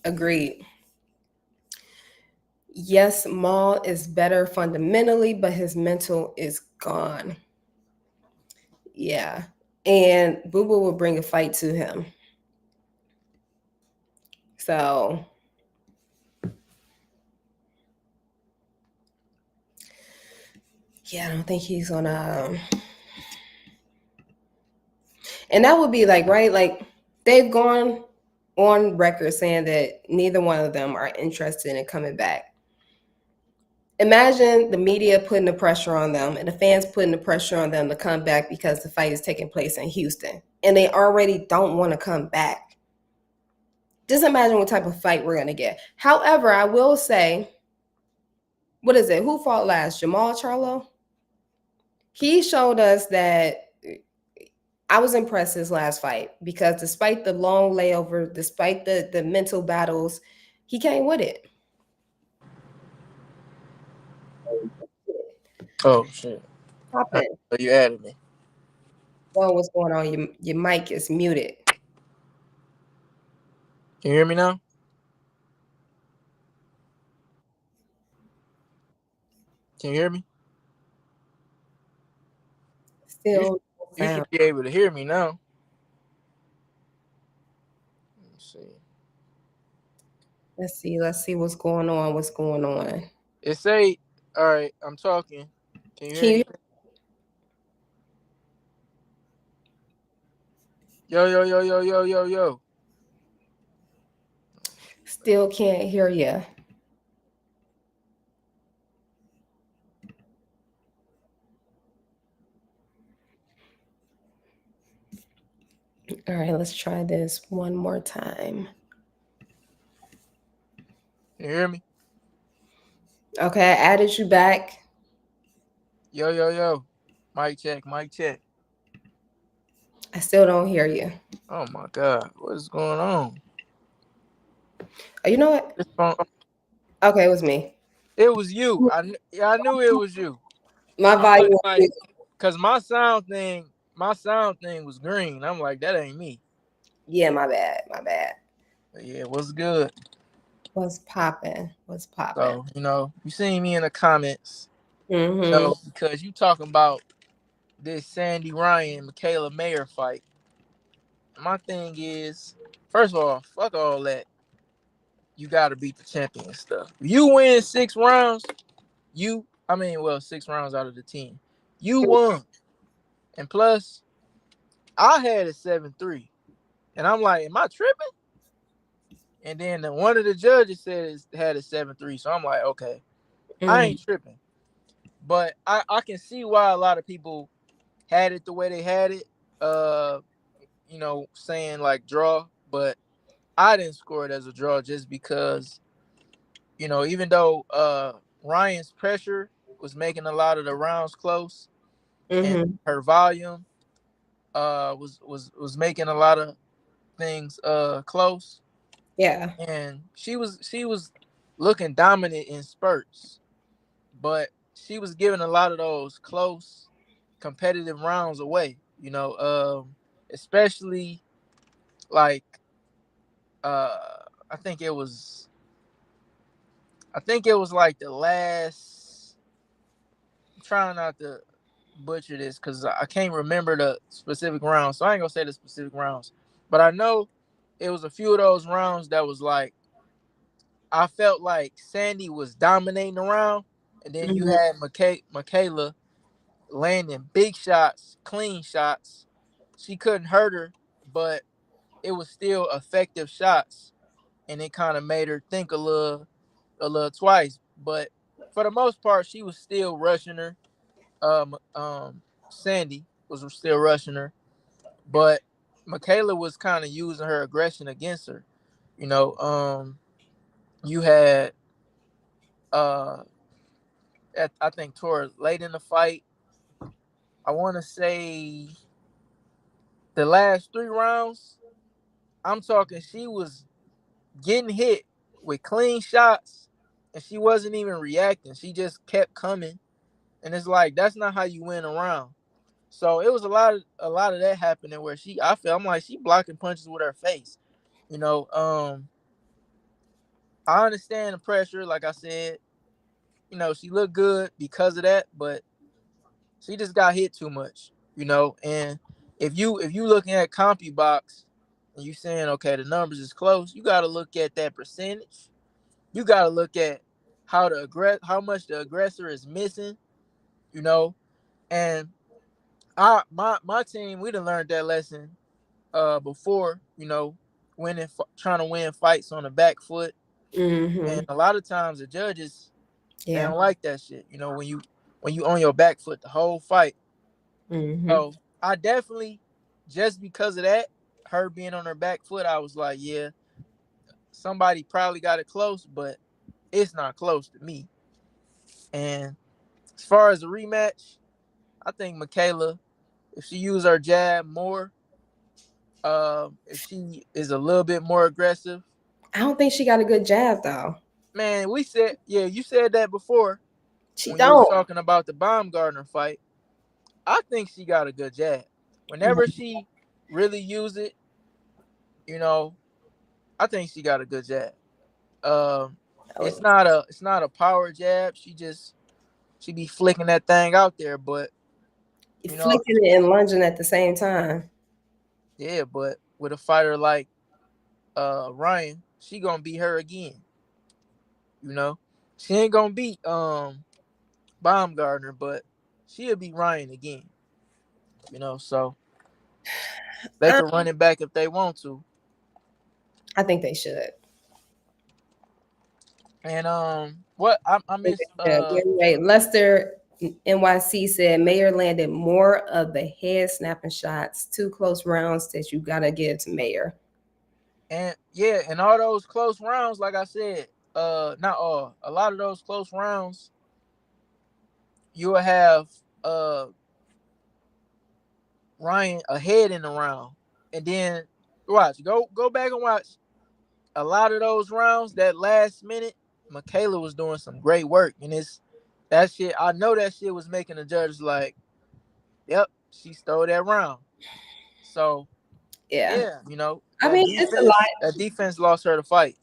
Agreed. Yes, Maul is better fundamentally, but his mental is gone. Yeah. And Boo Boo will bring a fight to him. So yeah, I don't think he's gonna and that would be like, right? Like they've gone on record saying that neither one of them are interested in coming back. Imagine the media putting the pressure on them and the fans putting the pressure on them to come back because the fight is taking place in Houston and they already don't want to come back. Just imagine what type of fight we're going to get. However, I will say, what is it? Who fought last? Jamal Charlo? He showed us that I was impressed his last fight because despite the long layover, despite the mental battles, he came with it. Oh shit! Pop So in. you added me. Oh, what's going on? Your mic is muted. Can you hear me now? Can you hear me? You Still no you should sound. be able to hear me now. Let me see. Let's see what's going on. What's going on? It say, all right, I'm talking. Can you Can hear you me? Yo, yo, yo, yo, yo, yo, yo. still can't hear you? All right, let's try this one more time. Can you hear me? Okay, I added you back. Yo, yo, yo. Mic check, mic check. I still don't hear you. Oh my God, what is going on? Oh, you know what? This phone. Okay, it was me. It was you. Yeah, I knew it was you. My I'm looking volume. like, cause my sound thing was green. I'm like, that ain't me. Yeah, my bad. My bad. But yeah, what's good? What's popping? What's popping? So you seen me in the comments, Mm-hmm. because you talking about this Sandy Ryan Michaela Mayer fight. My thing is, first of all, fuck all that. You got to beat the champion stuff. You win 6 rounds. Well, 6 rounds out of the 10. You won. And plus, I had a 7-3. And I'm like, am I tripping? And then one of the judges said it had a 7-3. So I'm like, okay, I Mm-hmm. ain't tripping. But I can see why a lot of people had it the way they had it. Uh, saying like draw. But I didn't score it as a draw just because, even though Ryan's pressure was making a lot of the rounds close, and Mm-hmm. her volume was making a lot of things close, Yeah. and she was looking dominant in spurts, but she was giving a lot of those close competitive rounds away, especially like uh I think it was like the last. I'm trying not to butcher this because I can't remember the specific rounds, so I ain't gonna say the specific rounds. But I know it was a few of those rounds that was like I felt like Sandy was dominating around, and then you Mm-hmm. had Michaela landing big shots, clean shots. She couldn't hurt her, but it was still effective shots, and it kind of made her think a little twice. But for the most part, she was still rushing her. Sandy was still rushing her, but Michaela was kind of using her aggression against her. You know, you had uh, I think toward late in the fight, I want to say the last 3 rounds. I'm talking, she was getting hit with clean shots, and she wasn't even reacting. She just kept coming, and it's like that's not how you win a round. So it was a lot of that happening where I'm like she blocking punches with her face. You know, I understand the pressure, like I said. She looked good because of that, but she just got hit too much. And if you looking at CompuBox and you saying okay the numbers is close, you got to look at that percentage. You got to look at how much the aggressor is missing. You know, and my team we done learned that lesson before, trying to win fights on the back foot. Mm-hmm. And a lot of times the judges, they Yeah. don't like that shit. When you on your back foot the whole fight. Mm-hmm. So I definitely, just because of that, her being on her back foot, I was like, yeah, somebody probably got it close, but it's not close to me. And as far as the rematch, I think Michaela, if she use her jab more, if she is a little bit more aggressive, I don't think she got a good jab though. man, you said that before She when you was don't. talking about the Baumgardner fight. I think she got a good jab. Whenever she really use it, you know, I think she got a good jab. Um, it's Oh, not a power jab. She be flicking that thing out there, but you know, flicking it and lunging at the same time. yeah. But with a fighter like Ryan, she gonna beat her again. You know, she ain't gonna beat Baumgardner, but she'll beat Ryan again. You know, so they Um, can run it back if they want to. I think they should. And what I Think miss they should. Wait, wait. Lester NYC said Mayor landed more of the head snapping shots, 2 close rounds that you gotta give to Mayor. and yeah, and all those close rounds, like I said, not all, a lot of those close rounds, you will have uh Ryan ahead in the round, and then go back and watch a lot of those rounds. That last minute, Michaela was doing some great work, and it's that shit. I know that shit was making the judges like, yep, she stole that round. So Yeah. yeah, you know I mean, it's a lot. that defense lost her the fight.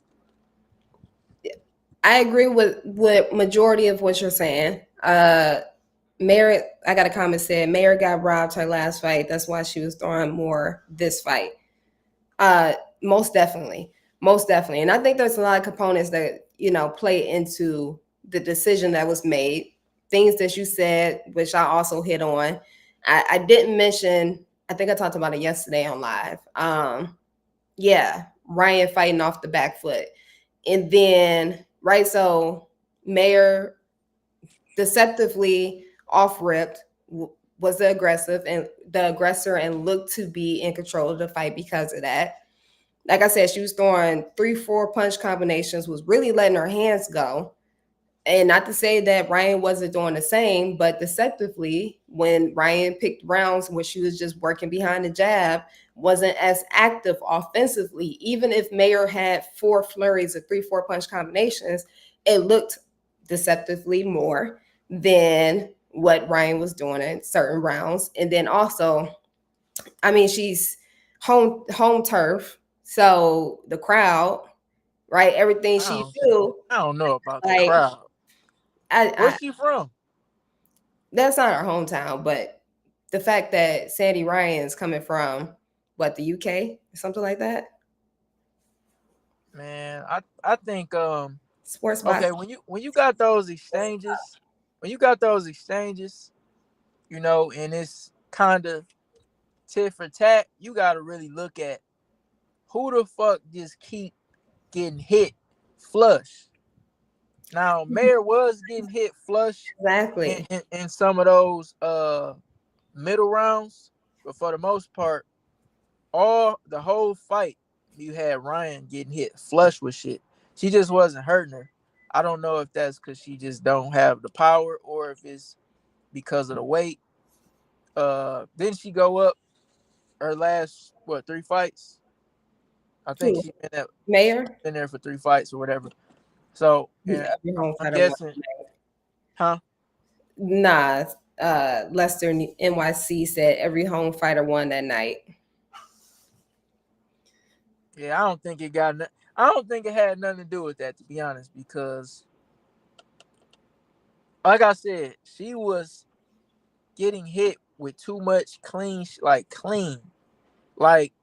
I agree with majority of what you're saying. Mayor, I got a comment said Mayor got robbed her last fight. That's why she was throwing more this fight. Uh, most definitely, most definitely, and I think there's a lot of components that play into the decision that was made. Things that you said, which I also hit on. I didn't mention. I think I talked about it yesterday on live. Yeah, Ryan fighting off the back foot, and then right, so Mayor deceptively off ripped was the aggressor and looked to be in control of the fight because of that. Like I said, she was throwing 3-4 punch combinations, was really letting her hands go. And not to say that Ryan wasn't doing the same, but deceptively, when Ryan picked rounds where she was just working behind the jab, wasn't as active offensively. Even if Mayer had 4 flurries of 3-4 punch combinations, it looked deceptively more than what Ryan was doing in certain rounds. And then also, I mean, she's home turf, so the crowd, right? Everything she do, I don't know about the like crowd. I Where's she from? that's not our hometown, but the fact that Sandy Ryan's coming from what, the UK or something like that. Man, I think Sports box. okay, when you got those exchanges, when you got those exchanges, you know, and it's kind of tit for tat, you got to really look at who the fuck just keep getting hit flush. Now, Mayor was getting hit flush Exactly. in some of those middle rounds, but for the most part, all the whole fight, you had Ryan getting hit flush with shit. She just wasn't hurting her. I don't know if that's because she just don't have the power or if it's because of the weight. Didn't she go up her last 3 fights? I think Who? she's Mayor? been there for 3 fights or whatever. So, and Every home I'm fighter won. guessing, huh? Nah, Lester NYC said every home fighter won that night. Yeah, I don't think it got. I don't think it had nothing to do with that, to be honest, because, like I said, she was getting hit with too much clean. Like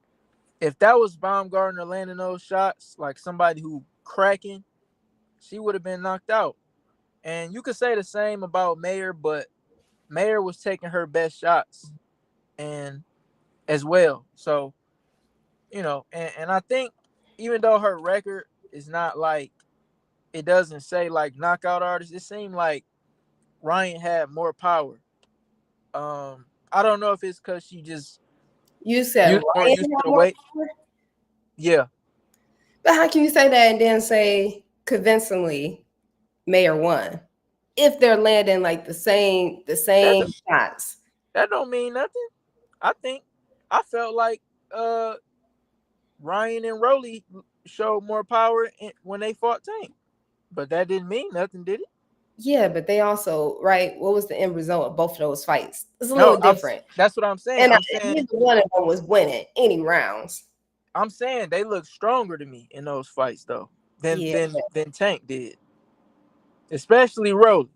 if that was Baumgardner landing those shots, like somebody who cracking, she would have been knocked out. And you could say the same about Mayer, but Mayer was taking her best shots and as well. So, you know, and I think even though her record is not like it doesn't say like knockout artist, it seemed like Ryan had more power. I don't know if it's because she just You said more Ryan used to had the more weight. power? Yeah, But how can you say that and then say convincingly Mayor won? If they're landing like that the same shots. that don't mean nothing. I think I felt like uh Ryan and Rolly showed more power when they fought Tank, but that didn't mean nothing, did it? Yeah, but they also, right? What was the end result of both of those fights? It's a No, little different. that's what I'm saying. And neither one of them was winning any rounds. I'm saying they look stronger to me in those fights though Yeah. than Tank did, especially Rolly,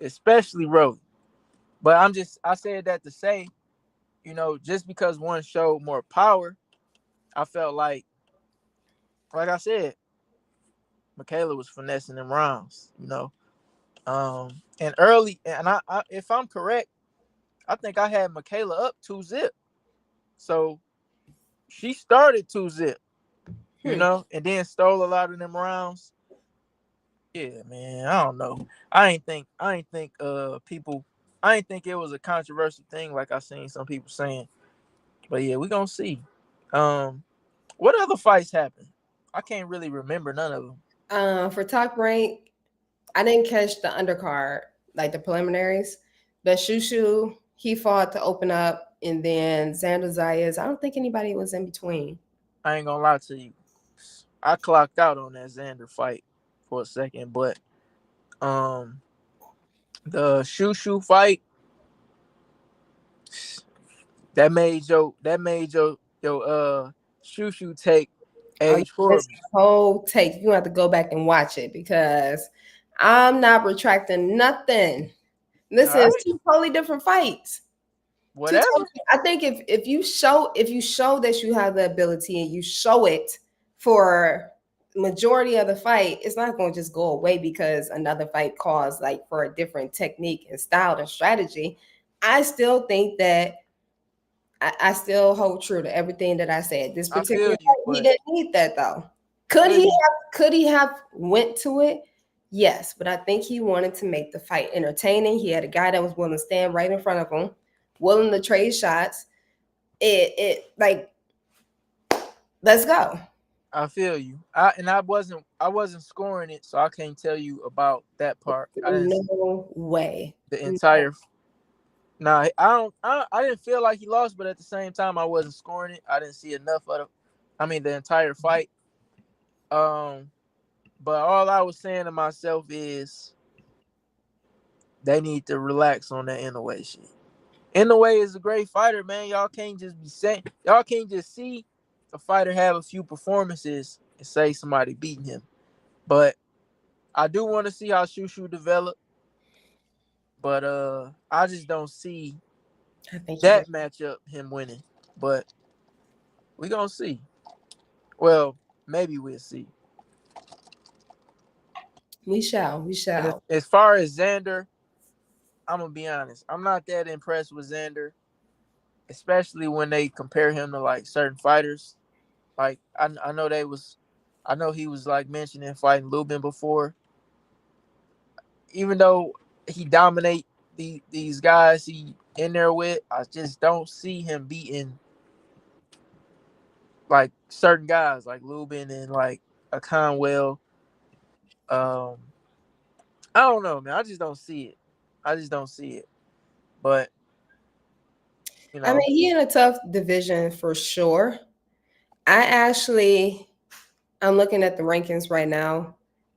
especially Rolly. But I said that to say, you know, just because one showed more power, I felt like I said, Michaela was finessing them rounds, and early, and I if I'm correct, I think I had Michaela up 2-zip. So she started 2-zip, Hmm. and then stole a lot of them rounds. Yeah, man, I don't know. I ain't think it was a controversial thing like I seen some people saying. But yeah, we gonna see. Um, what other fights happened? I can't really remember none of them. For top rank, I didn't catch the undercard, like the preliminaries, but ShuShu, he fought to open up, and then Xander Zayas. I don't think anybody was in between. I ain't gonna lie to you. I clocked out on that Xander fight for a second, but um, the ShuShu fight that made your ShuShu take Oh, you age missed horribly. the whole take. You have to go back and watch it because I'm not retracting nothing. All This is right, two totally different fights. Two whatever. totally. I think if you show that you have the ability and you show it for majority of the fight, it's not going to just go away because another fight calls like for a different technique and style and strategy. I still think that I still hold true to everything that I said. This I particular feel you, fight, he but didn't need that though. Could could he he? have could he have went to it? Yes, but I think he wanted to make the fight entertaining. He had a guy that was willing to stand right in front of him, willing to trade shots. It like let's go. I feel you. I wasn't scoring it, so I can't tell you about that part. I didn't see No way. the No. entire. Nah, I don't. I didn't feel like he lost, but at the same time, I wasn't scoring it. I didn't see enough of it. I mean, the entire fight. Um, but all I was saying to myself is they need to relax on that Inoue shit. Inoue is a great fighter, man. Y'all can't just be saying. Y'all can't just see a fighter have a few performances and say somebody beating him. But I do want to see how ShuShu develop. But I just don't see I think he did. that matchup him winning. But we gonna see. Well, maybe we'll see. We shall. We And as, shall. as far as Xander, I'm gonna be honest. I'm not that impressed with Xander, especially when they compare him to like certain fighters. Like I know he was like mentioning fighting Lubin before. Even though he dominate these guys he in there with, I just don't see him beating like certain guys like Lubin and like a Conwell. Um, I don't know, man. I just don't see it. I just don't see it. But you I mean, know, he in a tough division for sure. I actually I'm looking at the rankings right now,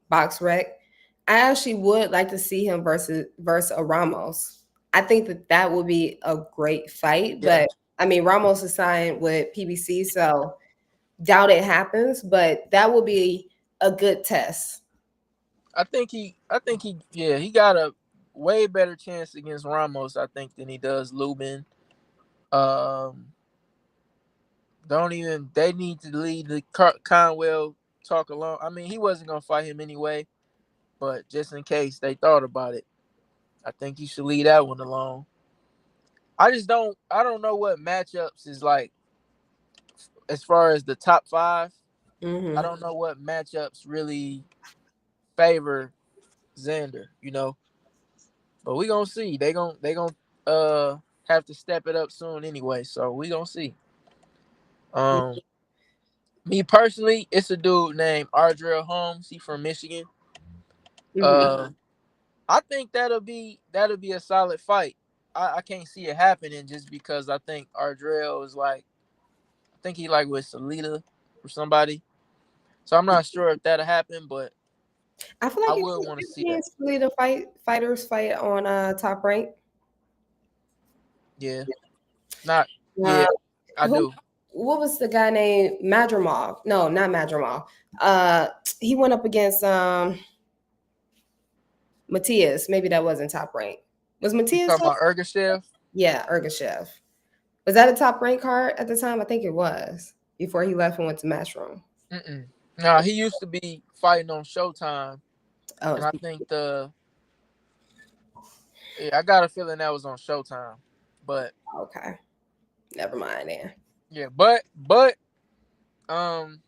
box rec. I actually would like to see him versus a Ramos. I think that that would be a great fight, yeah, but I mean Ramos is signed with PBC, so doubt it happens. But that would be a good test. yeah, he got a way better chance against Ramos, I think, than he does Lubin. Um, don't even they need to leave the Conwell talk alone. I mean, he wasn't gonna fight him anyway, but just in case they thought about it, I think you should leave that one alone. I don't know what matchups is like as far as the top five. I Hmm. don't know what matchups really favor Xander. But we gonna see. They gonna have to step it up soon anyway. So we gonna see. Um, me personally, it's a dude named Ardrell Holmes. He from Michigan. Hmm. Uh, I think that'll be a solid fight. I can't see it happening just because I think Ardrell is like I think he like with Salita or somebody. So I'm not sure if that'll happen, but I feel I like would want to you've see seen that. really the fighters fight on top rank. Yeah, not Uh, yeah, I who? do. What was the guy named Madrimov? No, not Madrimov. He went up against Matthias. Maybe that wasn't top rank. Was You Matthias talking top? about Ergashev? Yeah, Ergashev. Was that a top rank card at the time? I think it was before he left and went to Matchroom. Mm-mm. No, he used to be fighting on Showtime, Oh, and I think I got a feeling that was on Showtime, but okay. Never mind then. yeah, but um,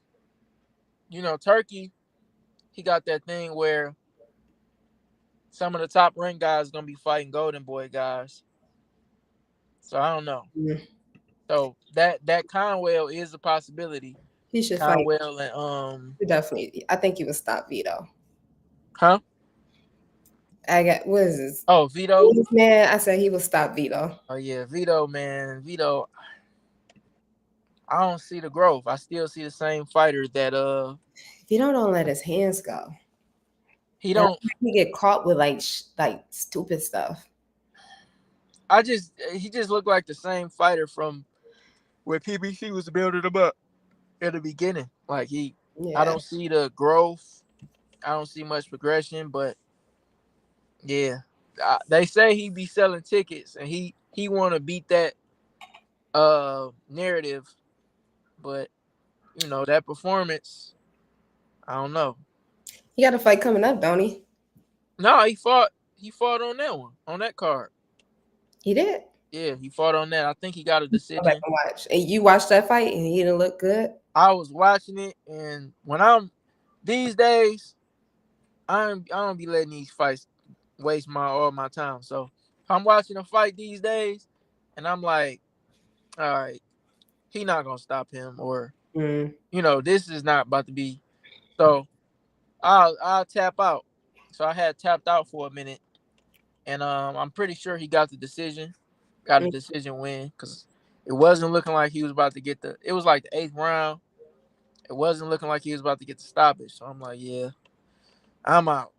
Turkey, he got that thing where some of the top rank guys gonna be fighting Golden Boy guys, so I don't know. Mm. So that Conwell is a possibility. He should fight. Conwell and Definitely. I think he would stop Vito. huh? I got what is this? Oh, Vito. This man, I said he would stop Vito. Oh yeah, Vito, man, Vito. I don't see the growth. I still see the same fighter that Vito don't let his hands go. he And I don't. think he get caught with like stupid stuff. He just looked like the same fighter from where PBC was building him up at the beginning. Like I Yeah. don't see the growth. I don't see much progression. But yeah, they say he be selling tickets and he want to beat that narrative. But that performance, I don't know. He got a fight coming up, don't he? No, he fought on that one, on that card. He did. Yeah, he fought on that. I think he got a Go back decision. and watch. And you watched that fight and he didn't look good. I was watching it, and when I'm these days, I don't be letting these fights waste all my time. So if I'm watching a fight these days, and I'm like, all right, he not gonna stop him, or Mm. this is not about to be. So I'll tap out. So I had tapped out for a minute, and I'm pretty sure he got the decision, got a Mm. decision win, because it wasn't looking like he was about to get the. It was like the 8th round. It wasn't looking like he was about to get the stoppage. So I'm like, yeah, I'm out.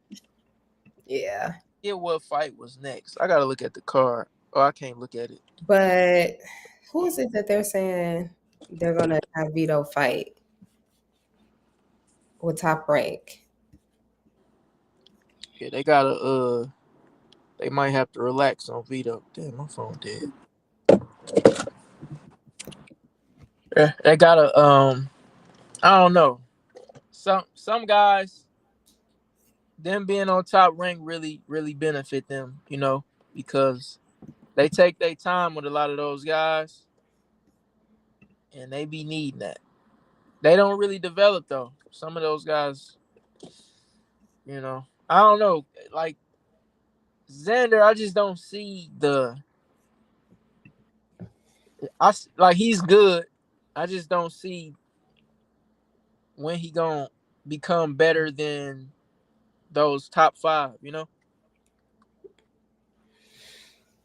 Yeah. Yeah, what fight was next? I gotta look at the card. Oh, I can't look at it. But who is it that they're saying they're gonna have Vito fight with Top Rank? Yeah, they gotta they might have to relax on Vito. Damn, my phone dead. Yeah, they gotta I don't know. Some guys, them being on top rank really, really benefit them, because they take their time with a lot of those guys and they be needing that. They don't really develop though. Some of those guys, I don't know. Like Xander, I just don't see like he's good. I just don't see when he gonna become better than those top 5.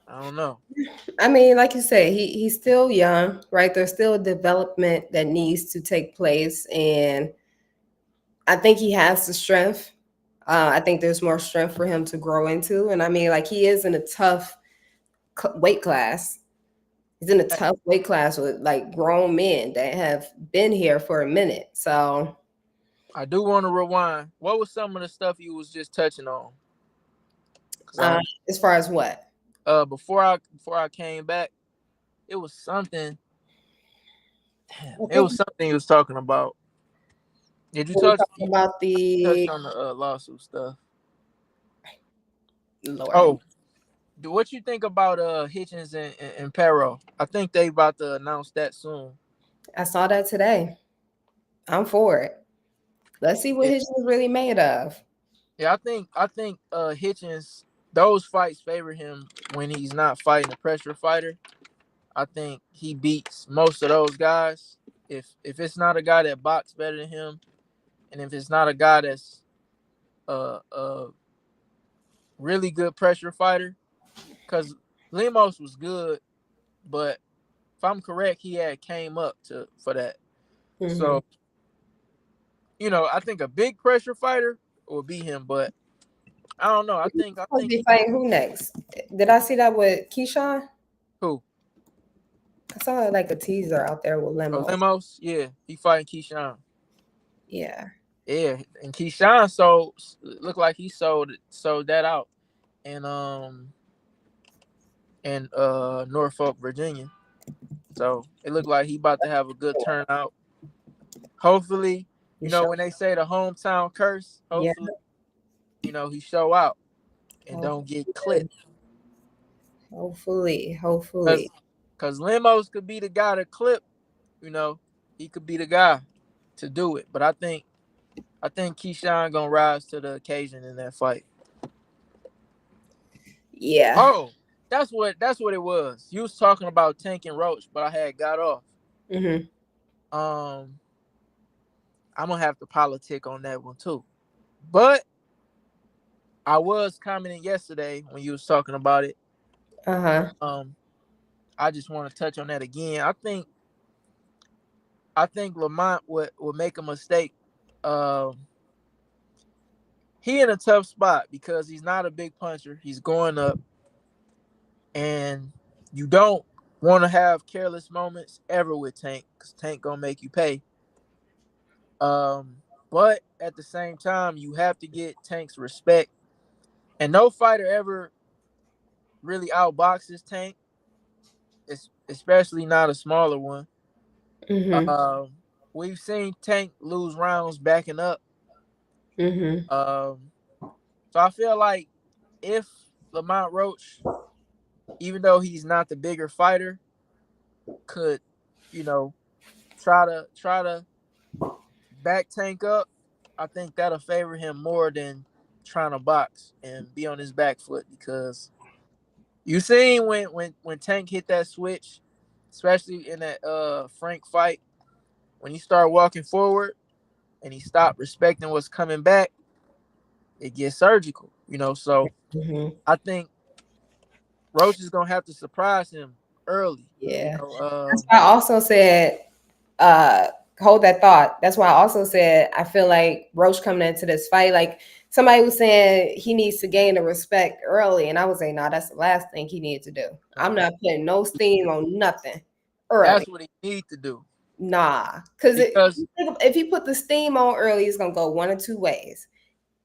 I don't know. I mean, like you said, he's still young, right? There's still development that needs to take place, and I think he has the strength. I think there's more strength for him to grow into, and I mean, like he is in a tough weight class. He's in a tough weight class with like grown men that have been here for a minute. So, I do want to rewind. What was some of the stuff you was just touching on? Cause uh, as far as what? before I came back, it was something. Damn, I it think was something he was talking about. Did you when we touch? talking about Touch the on the lawsuit stuff? Lord, Oh, what you think about Hitchens and Perro? I think they about to announce that soon. I saw that today. I'm for it. Let's see what Yeah, his is really made of. yeah. I think Hitchens, those fights favor him when he's not fighting a pressure fighter. I think he beats most of those guys. If it's not a guy that boxes better than him, and if it's not a guy that's a really good pressure fighter, because Lemos was good, but if I'm correct, he had came up for that. Mm-hmm. So I think a big pressure fighter will be him, but I don't know. I Supposed to think be fighting who next? Did I see that with Keyshawn? who? I saw like a teaser out there with Oh, Lemos. Lemos, yeah, he fighting Keyshawn. Yeah. Yeah, and Keyshawn looked like he sold that out, and Norfolk, Virginia. So it looked like he about to have a good turnout. Hopefully, He show. when they say the hometown curse, Yeah. hopefully, he show out and don't Hopefully. get clipped. Hopefully. Cause, Hopefully. cause Limos could be the guy to clip, you know, he could be the guy to do it. But I think Keyshawn gonna rise to the occasion in that fight. Yeah. Oh, that's what it was. You was talking about Tank and Roach, but I had got off. Mm-hmm. Um, I'm gonna have to politic on that one too. But I was commenting yesterday when you was talking about it. Uh-huh. Um, I just want to touch on that again. I think Lamont would make a mistake. Um, he in a tough spot because he's not a big puncher. He's going up, and you don't want to have careless moments ever with Tank because Tank gonna make you pay. Um, but at the same time, you have to get Tank's respect, and no fighter ever really outboxes Tank, especially not a smaller one. Mm-hmm. Um, we've seen Tank lose rounds backing up. Mm-hmm. Um, so I feel like if Lamont Roach, even though he's not the bigger fighter, could, you know, try to back Tank up, I think that'll favor him more than trying to box and be on his back foot because you seen when Tank hit that switch, especially in that Frank fight, when he started walking forward and he stopped respecting what's coming back, it gets surgical. So Mm-hmm. I think Roach is gonna have to surprise him early. You Yeah. know, That's why I also said, uh, hold that thought. That's why I also said I feel like Roach coming into this fight, like somebody was saying he needs to gain the respect early. And I was saying, no, that's the last thing he needs to do. I'm not putting no steam on nothing early. that's what he need to do Nah. Because because if he put the steam on early, it's gonna go one or two ways.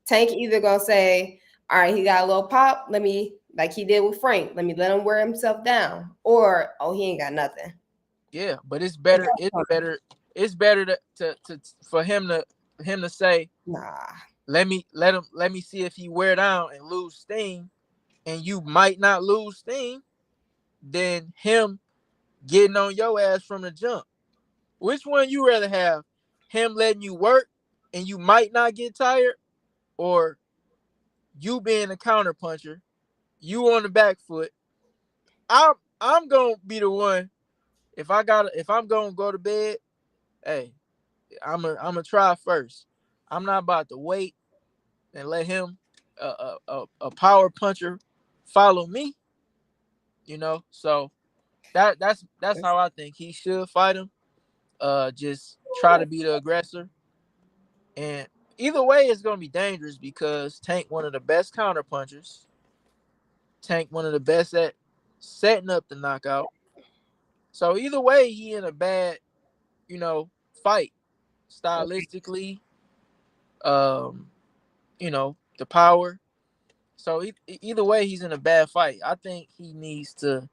Tank either gonna say, all right, he got a little pop, let me, like he did with Frank, let him wear himself down. Or, oh, he ain't got nothing. yeah, but it's And better. that's It's fine. better. It's better to for him to say, Nah. let me see if he wear down and lose steam, and you might not lose steam, than him getting on your ass from the jump. Which one you rather have? Him letting you work and you might not get tired, or you being a counter puncher, you on the back foot. I'm gonna be the one if I'm gonna go to bed. Hey, I'm gonna try first. I'm not about to wait and let him a power puncher follow me. So that's how I think he should fight him. Just try to be the aggressor, and either way, it's gonna be dangerous because Tank one of the best counter punchers. Tank one of the best at setting up the knockout. So either way, he in a bad, you know, fight stylistically. Um, the power. So either way, he's in a bad fight. I think he needs to.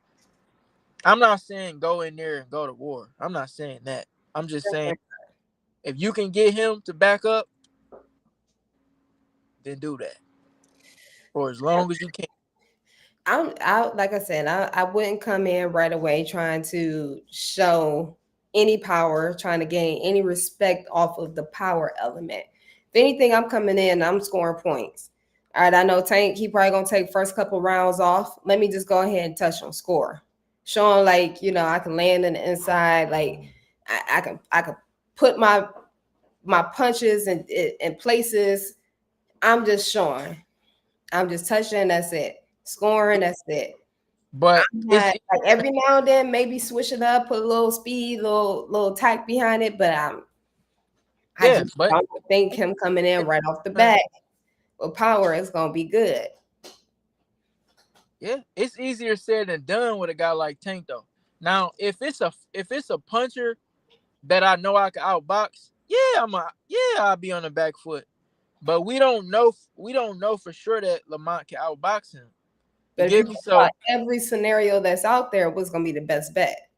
I'm not saying go in there and go to war. I'm not saying that. I'm just saying if you can get him to back up, then do that for as long as you can. I like I said, I wouldn't come in right away trying to show any power, trying to gain any respect off of the power element. If anything, I'm coming in, I'm scoring points. All right, I know Tank, he probably gonna take first couple rounds off. Let me just go ahead and touch him, score. Show him like, I can land in the inside, like I can put my punches in places. I'm just showing. I'm just touching, that's it. Scoring, that's it. But Not like every now and then, maybe switch it up, put a little speed, little tack behind it. But I yeah, just but don't think him coming in right off the bat with power is gonna be good. yeah, it's easier said than done with a guy like Tank though. Now, if it's a puncher that I know I can outbox, I'll be on the back foot. But we don't know for sure that Lamont can outbox him. You But if you get me? think about So every scenario that's out there, what's gonna be the best bet?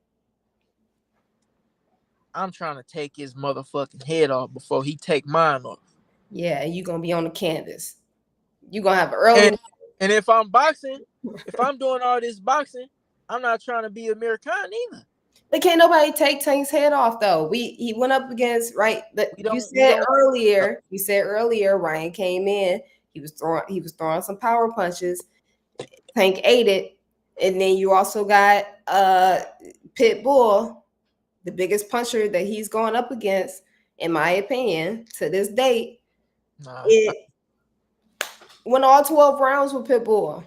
I'm trying to take his motherfucking head off before he take mine off. Yeah, and you're gonna be on the canvas. You're gonna have an early. And if I'm boxing, if I'm doing all this boxing, I'm not trying to be Amir Khan either. But can't nobody take Tank's head off though. He went up against right. We don't. You said earlier Ryan came in. He was throwing some power punches. Tank ate it, and then you also got Pitbull, the biggest puncher that he's going up against, in my opinion, to this date. Nah, It went all 12 rounds with Pitbull.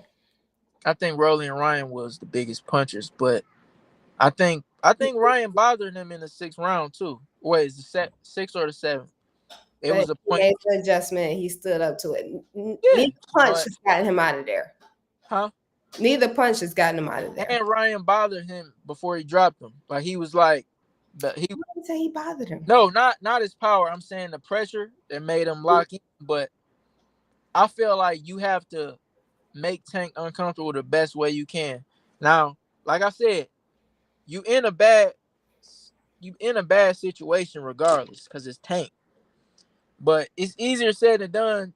I think Rolly and Ryan was the biggest punchers, but I think Ryan bothered him in the 6th round too. Wait, is the sixth or the 7th? It But was a he point. made the adjustment. He stood up to it. Yeah, Neither punch but has gotten him out of there. huh? Neither punch has gotten him out of there. And Ryan bothered him before he dropped him. Like he was like, but he I wouldn't say he bothered him. no, not his power. I'm saying the pressure that made him lock in. But I feel like you have to make Tank uncomfortable the best way you can. Now, like I said, you in a bad situation regardless because it's Tank. But it's easier said than done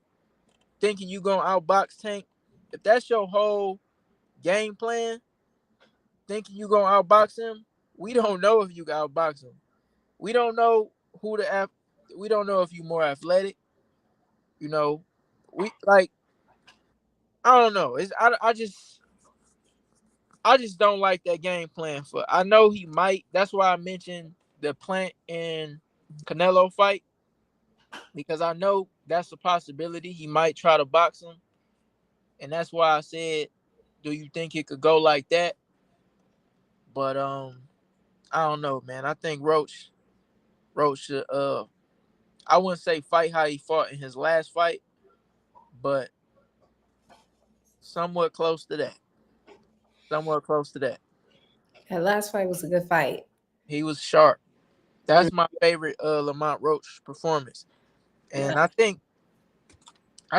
thinking you gonna outbox Tank. If that's your whole game plan, thinking you gonna outbox him, we don't know if you can outbox him. We don't know we don't know if you more athletic. You know, we like I don't know. I just don't like that game plan for. I know he might. That's why I mentioned the Plant and Canelo fight because I know that's a possibility. He might try to box him, and that's why I said, "Do you think it could go like that?" But I don't know, man. I think Roach should I wouldn't say fight how he fought in his last fight, but somewhat close to that. Somewhat close to that. That last fight was a good fight. He was sharp. Mm, That's my favorite Lamont Roach performance. yeah. And I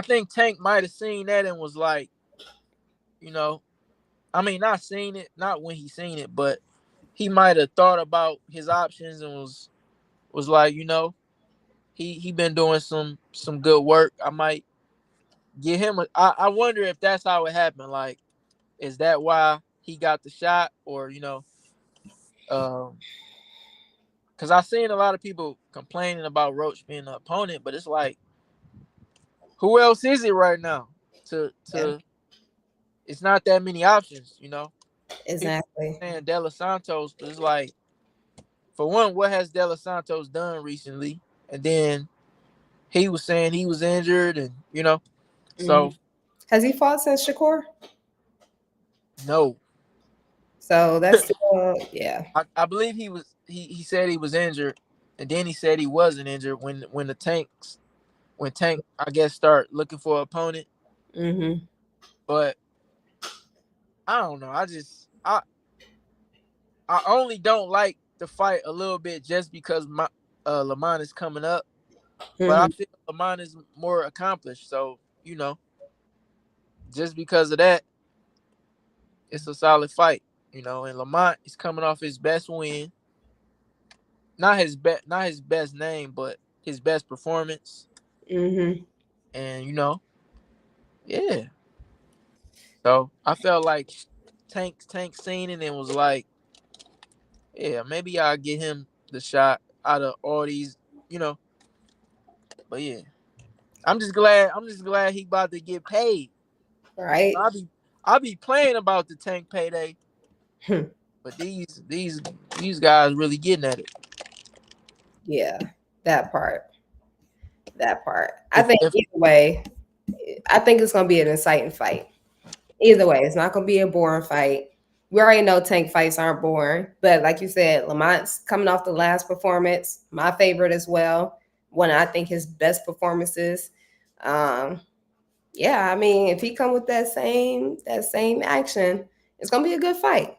think Tank might have seen that and was like, you know, I mean not seen it, not when he seen it, but he might have thought about his options and was like, he been doing some good work. I might give him I wonder if that's how it happened. Like, is that why he got the shot? Or, um because I seen a lot of people complaining about Roach being an opponent, but it's like, who else is it right now? Yeah, To It's not that many options. People exactly. saying De Los Santos, but it's like, for one, what has De Los Santos done recently? And then he was saying he was injured, and Hmm. so Has he fought since Shakur? no. So that's still, yeah. I believe he said he was injured, and then he said he wasn't injured when Tank, I guess, start looking for an opponent. Hmm. But I don't know. I only don't like the fight a little bit just because my Lamont is coming up. But I Hmm. feel Lamont is more accomplished. So, just because of that, it's a solid fight. And Lamont is coming off his best win. Not his best name, but his best performance. Hmm. And yeah. So I felt like Tank seen it and was like, yeah, maybe I'll get him the shot out of all these, you know. But yeah, I'm just glad he about to get paid. Right. I be playing about the Tank payday, but these guys really getting at it. Yeah, that part. That part. I If think if either way, I think it's gonna be an exciting fight. Either way, it's not gonna be a boring fight. We already know Tank fights aren't boring, but like you said, Lamont's coming off the last performance, my favorite as well. One I think his best performances. Um, yeah, I mean, if he come with that same action, it's gonna be a good fight.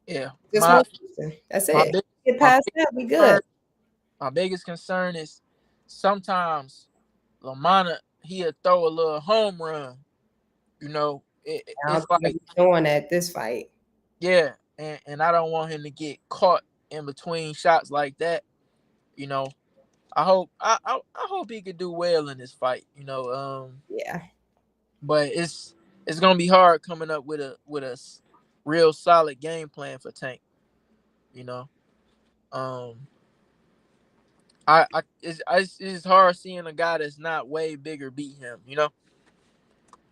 yeah, Just my no question. That's my it. big Get my past biggest that, we good. concern my biggest concern is sometimes Lamana he'll throw a little home run. I don't It's think like, he's doing at this fight. yeah, and I don't want him to get caught in between shots like that. You know, I hope he could do well in this fight. Yeah. But it's gonna be hard coming up with real solid game plan for Tank. You know, um, it's hard seeing a guy that's not way bigger beat him.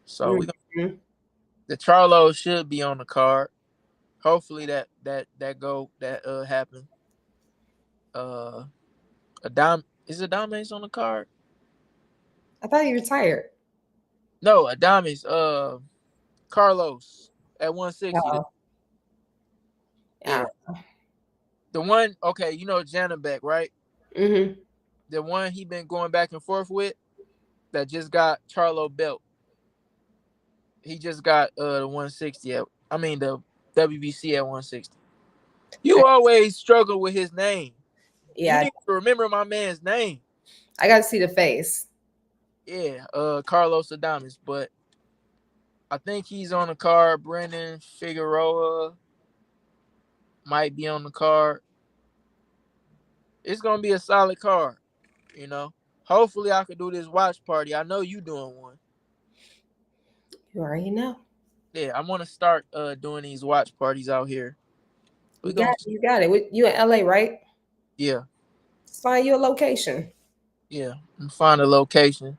So Mhm. the Charlo should be on the card. Hopefully that happen. Uh, Adame's on the card. I thought you retired. No, Adame's Carlos at 160. Oh, yeah. Yeah, the one. Okay, Janabek, right? Mm-hmm. The one he been going back and forth with that just got Charlo belt. He just got the 160 I mean the WBC at 160. You always struggle with his name. You Yeah, need to remember my man's name. I got to see the face. Yeah, Carlos Adames, but I think he's on the card. Brendan Figueroa might be on the card. It's gonna be a solid card, you know. Hopefully I could do this watch party. I know you doing one. You already know. Yeah, I want to start doing these watch parties out here. We gonna You got it. You in LA, right? Yeah, Let's find you a location. yeah. I'm find a location.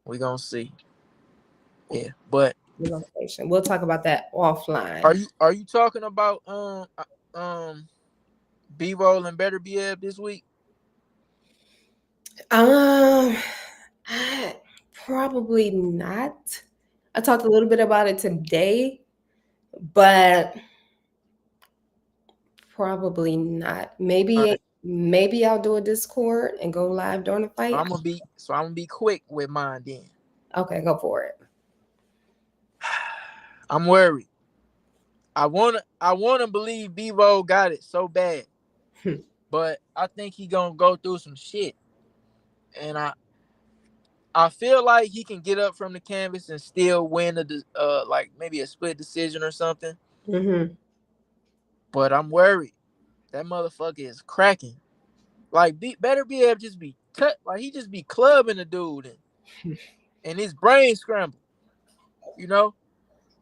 We gonna see. Yeah, but Your location. We'll talk about that are offline. you talking about B-roll and Better Be Eb this week? Um, I, probably not. I talked a little bit about it today, but probably not. All Maybe right. I'll do a Discord and go live during the So fight. I'm gonna be quick with mine then. Okay, go for it. I'm worried. I wanna believe Bevo got it so bad, but I think he gonna go through some shit, and I feel like he can get up from the canvas and still win like maybe a split decision or something. Mm-hmm. But I'm worried. That motherfucker is cracking. Like Better Be able just be cut. Like he just be clubbing the dude and his brain scrambled. You know.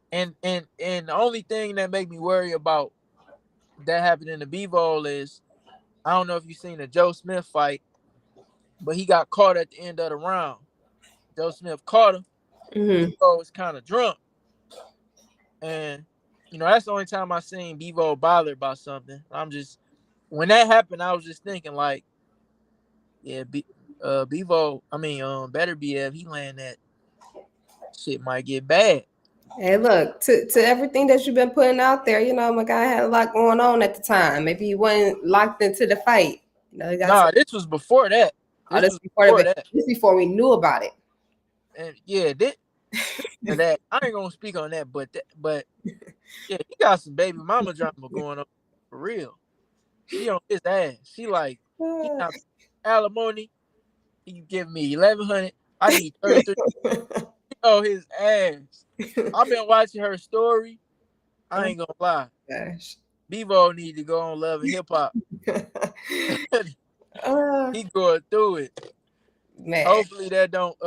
And the only thing that make me worry about that happening in the Bevo is I don't know if you seen the Joe Smith fight, but he got caught at the end of the round. Joe Smith caught him. Mm-hmm. Bevo was kind of drunk, and that's the only time I seen Bevo bothered by something. When that happened, I was just thinking like, yeah, Bevo. I mean, Better Be if he land that shit might get bad. Hey, look, to everything that you've been putting out there, my guy had a lot going on at the time. Maybe he wasn't locked into the fight. He got some. Nah, this was before that. Oh, This was of before it. that, This before we knew about it. and yeah, that I ain't gonna speak on that, but yeah, he got some baby mama drama going on for real. She on his ass. She like he not alimony. He give me 1,100. I need 33. On his ass. I've been watching her story. I Oh ain't gonna lie. gosh. Bevo need to go on Love and Hip Hop. uh, He going through it. man. Hopefully that don't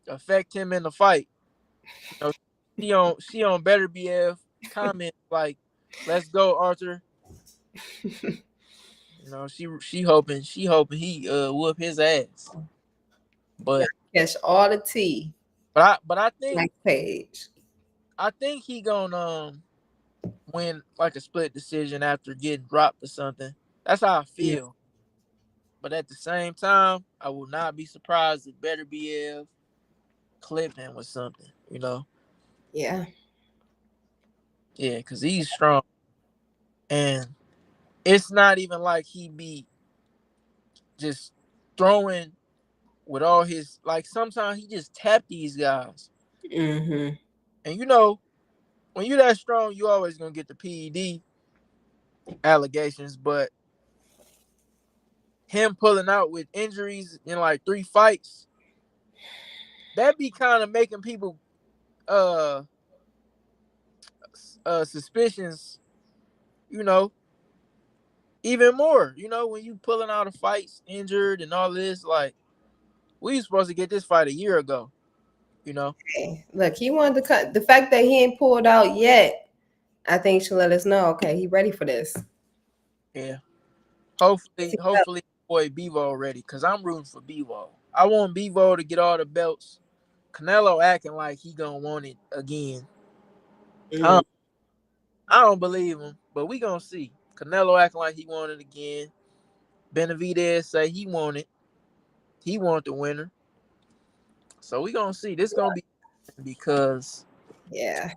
affect him in the fight. You know, she on Better BF comment like, "Let's go, Arthur." She hoping he whoop his ass. But Catch all the tea. but I think Next page. I think he gonna win like a split decision after getting dropped or something. That's how I Yeah. feel. But at the same time, I will not be surprised if Better BF clipped him with something. Yeah. Yeah, because he's strong, and it's not even like he be just throwing with all his like. Sometimes he just tap these guys, Mm-hmm. and when you that strong, you always gonna get the PED allegations. But him pulling out with injuries in like 3 fights, that be kind of making people uh suspicions, you know, even more. You know, when you pulling out of fights, injured and all this, like we was supposed to get this fight a year ago. You know, Okay. Look, he wanted to cut. The fact that he ain't pulled out yet, I think should let us know. Okay, he ready for this. yeah. Yes, Hopefully, he will. hopefully, boy Bevo ready, cause I'm rooting for Bevo. I want Bevo to get all the belts. Canelo acting like he gonna want it again. I Mm, don't, I don't believe him, but we gonna see. Canelo acting like he want it again. Benavidez say he want it. He want the winner. So we gonna see. This gonna be because yeah,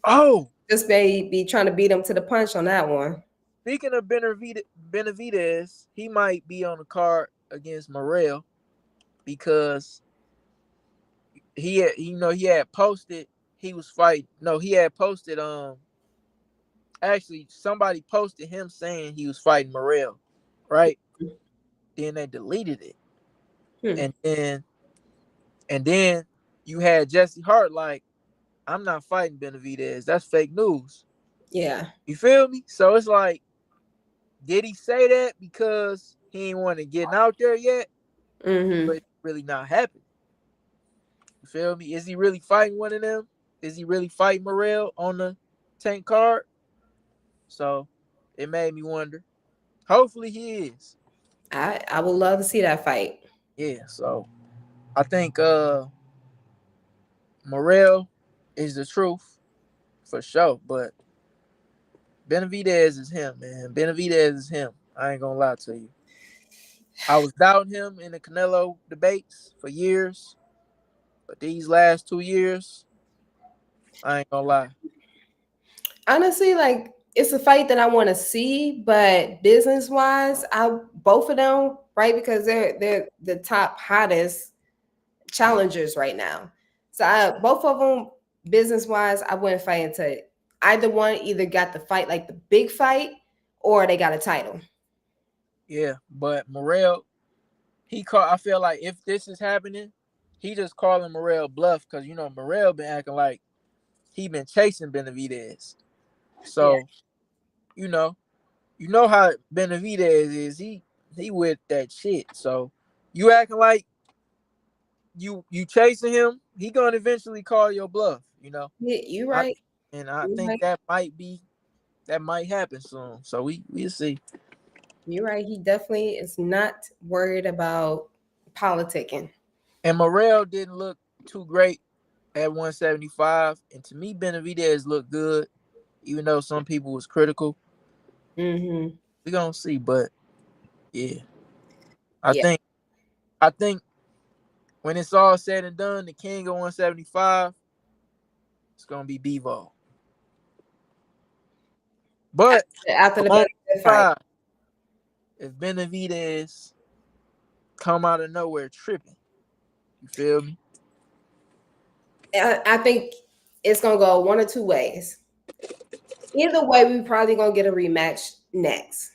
oh, just be trying to beat him to the punch on that one. speaking of Benavidez, he might be on the card against Morrell because he had posted he was fighting. No, he had posted actually somebody posted him saying he was fighting Morrell, right? Then they deleted it. Hmm. And then you had Jesse Hart like, I'm not fighting Benavidez. That's fake news. Yeah. You feel me? So it's like, did he say that because he ain't want to get out there yet? Or Mm-hmm. it's really not happening? You feel me? Is he really fighting one of them? Is he really fighting Morrell on the tank card? So it made me wonder. Hopefully he is. I would love to see that fight. Yeah. So I think Morrell is the truth for sure. But Benavidez is him, man. Benavidez is him. I ain't gonna lie to you. I was doubting him in the Canelo debates for years, but these last 2 years, I ain't gonna lie. Honestly, like it's a fight that I want to see, but business wise, I both of them, right? Because they're the top hottest challengers right now. So both of them, business wise, I wouldn't fight into either one. Either got the fight like the big fight, or they got a title. Yeah, but Morrell, I feel like if this is happening, he just calling Morrell bluff because Morrell been acting like he been chasing Benavidez. Yeah, So you know, you know how Benavidez is. He with that shit. So you acting like you chasing him, he gonna eventually call your bluff. you I right. and I You think right. that might happen soon. So we'll see. You're right. He definitely is not worried about politicking. And Morrell didn't look too great at 175, and to me, Benavidez looked good, even though some people was critical. Mm-hmm. We gonna see, but yeah, I Yeah. think I think when it's all said and done, the king of 175, it's gonna be Bevo. But After for the benefit fight. 175, if Benavidez come out of nowhere tripping, you feel me? I think it's gonna go one or two ways. Either way, we probably gonna get a rematch next,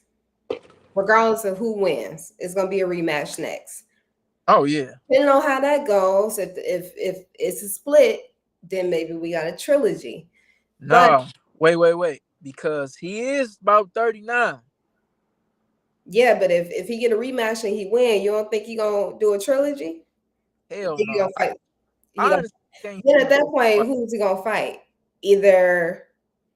regardless of who wins. It's gonna be a rematch next. Oh yeah. Depending on how that goes, if it's a split, then maybe we got a trilogy. But No. Wait. Because he is about 39. yeah, but if he get a rematch and he win, you don't think he gonna do a trilogy? You Hell think he no. gonna fight? He I gonna honestly can't then see at both that point, fight. who's he gonna fight? Either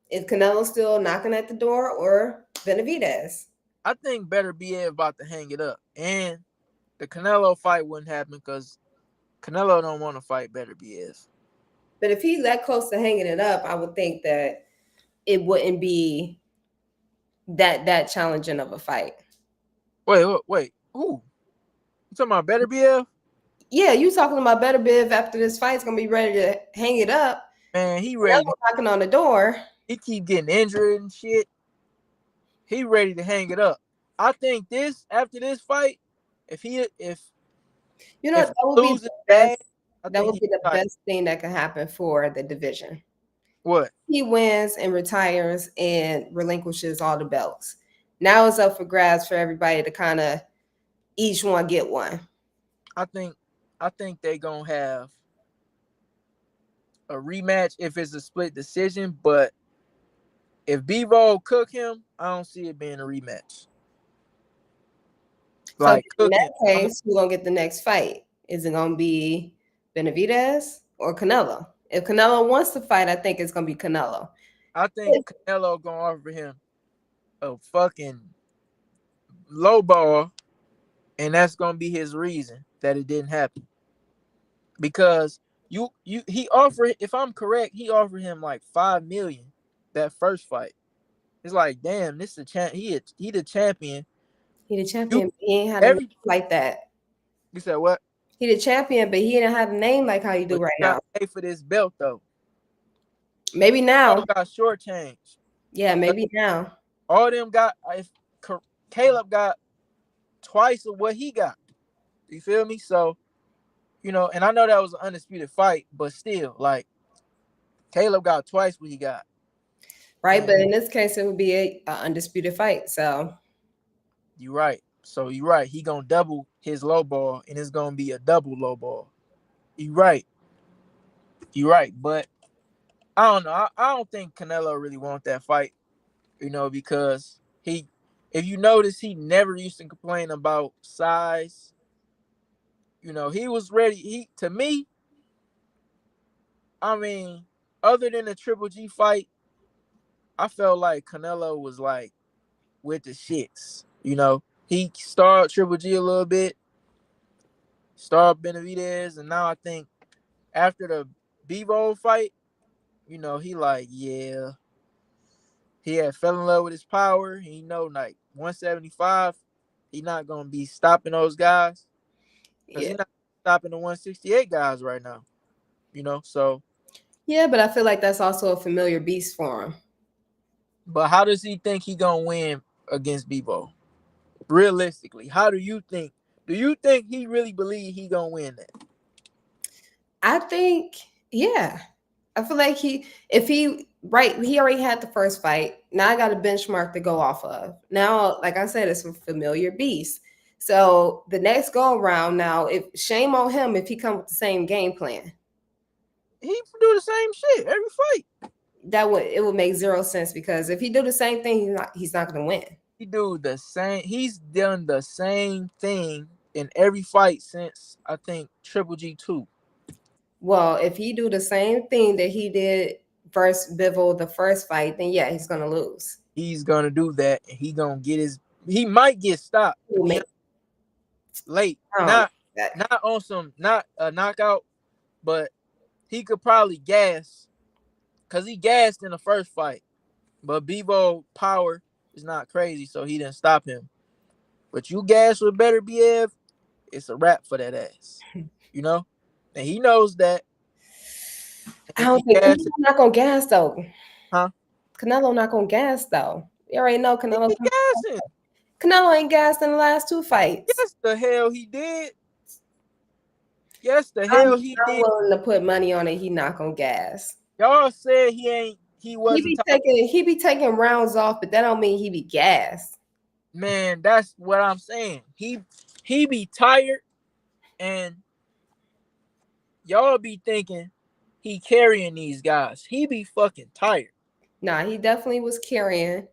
is Canelo still knocking at the door or Benavidez? I think Better be about to hang it up. And the Canelo fight wouldn't happen because Canelo don't want to fight Better BS. But if he's that close to hanging it up, I would think that it wouldn't be that challenging of a fight. Wait. Who? You talking about Better BF? Yeah, you talking about Better Biv after this fight's gonna be ready to hang it up. Man, he ready. Canelo knocking on the door. He keep getting injured and shit. He ready to hang it up. I think after this fight, if he if You know if that he would be the loses best. bad, I That think would he be the tight. best thing that could happen for the division. What? He wins and retires and relinquishes all the belts. Now it's up for grabs for everybody to kind of each one get one. I think I think they gonna have a rematch if it's a split decision, but if Bevo cook him, I don't see it being a rematch. So Like in that cooking. case, who's gonna get the next fight? Is it gonna be Benavidez or Canelo? If Canelo wants to fight, I think it's gonna be Canelo. I think Canelo gonna offer him a fucking low ball, and that's gonna be his reason that it didn't happen. Because he offered, if I'm correct, he offered him like 5 million that first fight. It's like, damn, this is a champ. He the champion. He the You champion, but he ain't had a name every like that. you said what? He the champion, but he didn't have a name like how you do But right you now. gotta pay for this belt though. Maybe All now. got shortchanged. Yeah, maybe now. All them got if Caleb got twice of what he got. You feel me? So, and I know that was an undisputed fight, but still, like Caleb got twice what he got. Right? And But in this case, it would be a undisputed fight. So you're right. So you're right. He gonna double his low ball, and it's gonna be a double low ball. You're right. You're right. But I don't know. I don't think Canelo really want that fight. Because if you notice, he never used to complain about size. He was ready. To me, I mean, other than the Triple G fight, I felt like Canelo was like with the shits. He starred Triple G a little bit, starred Benavidez, and now I think after the Bivol fight, he like, yeah, he had fell in love with his power. He like 175, he not gonna be stopping those guys because yeah. he's not stopping the 168 guys right now. So. Yeah, but I feel like that's also a familiar beast for him. But how does he think he gonna win against Bivol? Realistically, how do you think? Do you think he really believe he gonna win that? I think, yeah. I feel like he already had the first fight. Now I got a benchmark to go off of. Now, like I said, it's a familiar beast. So the next go around now, if shame on him if he come with the same game plan. He do the same shit every fight. It would make zero sense because if he do the same thing, he's not gonna win. He do the same. He's done the same thing in every fight since I think Triple G2. Well, if he do the same thing that he did versus Bivol the first fight, then yeah, he's gonna lose. He's gonna do that, and he gonna get his. He might get stopped. He will make Late, um, not that. not on some not a knockout, but he could probably gas because he gassed in the first fight. But Bivol power is not crazy, so he didn't stop him. But you gas with better BF, it's a wrap for that ass. You know? And he knows that. And I if don't he think gas it, Canelo not gonna gas though. huh? Canelo not gonna gas though. You already know He Canelo. be gassing. Canelo ain't gassed in the last two fights. Yes, the hell he did. Yes, the I'm, hell he I'm did. willing to put money on it. He not gonna gas. Y'all said he He wasn't be top. taking rounds off, but that don't mean he be gassed. Man, that's what I'm saying. He be tired, and y'all be thinking he carrying these guys. He be fucking tired. Nah, he definitely was carrying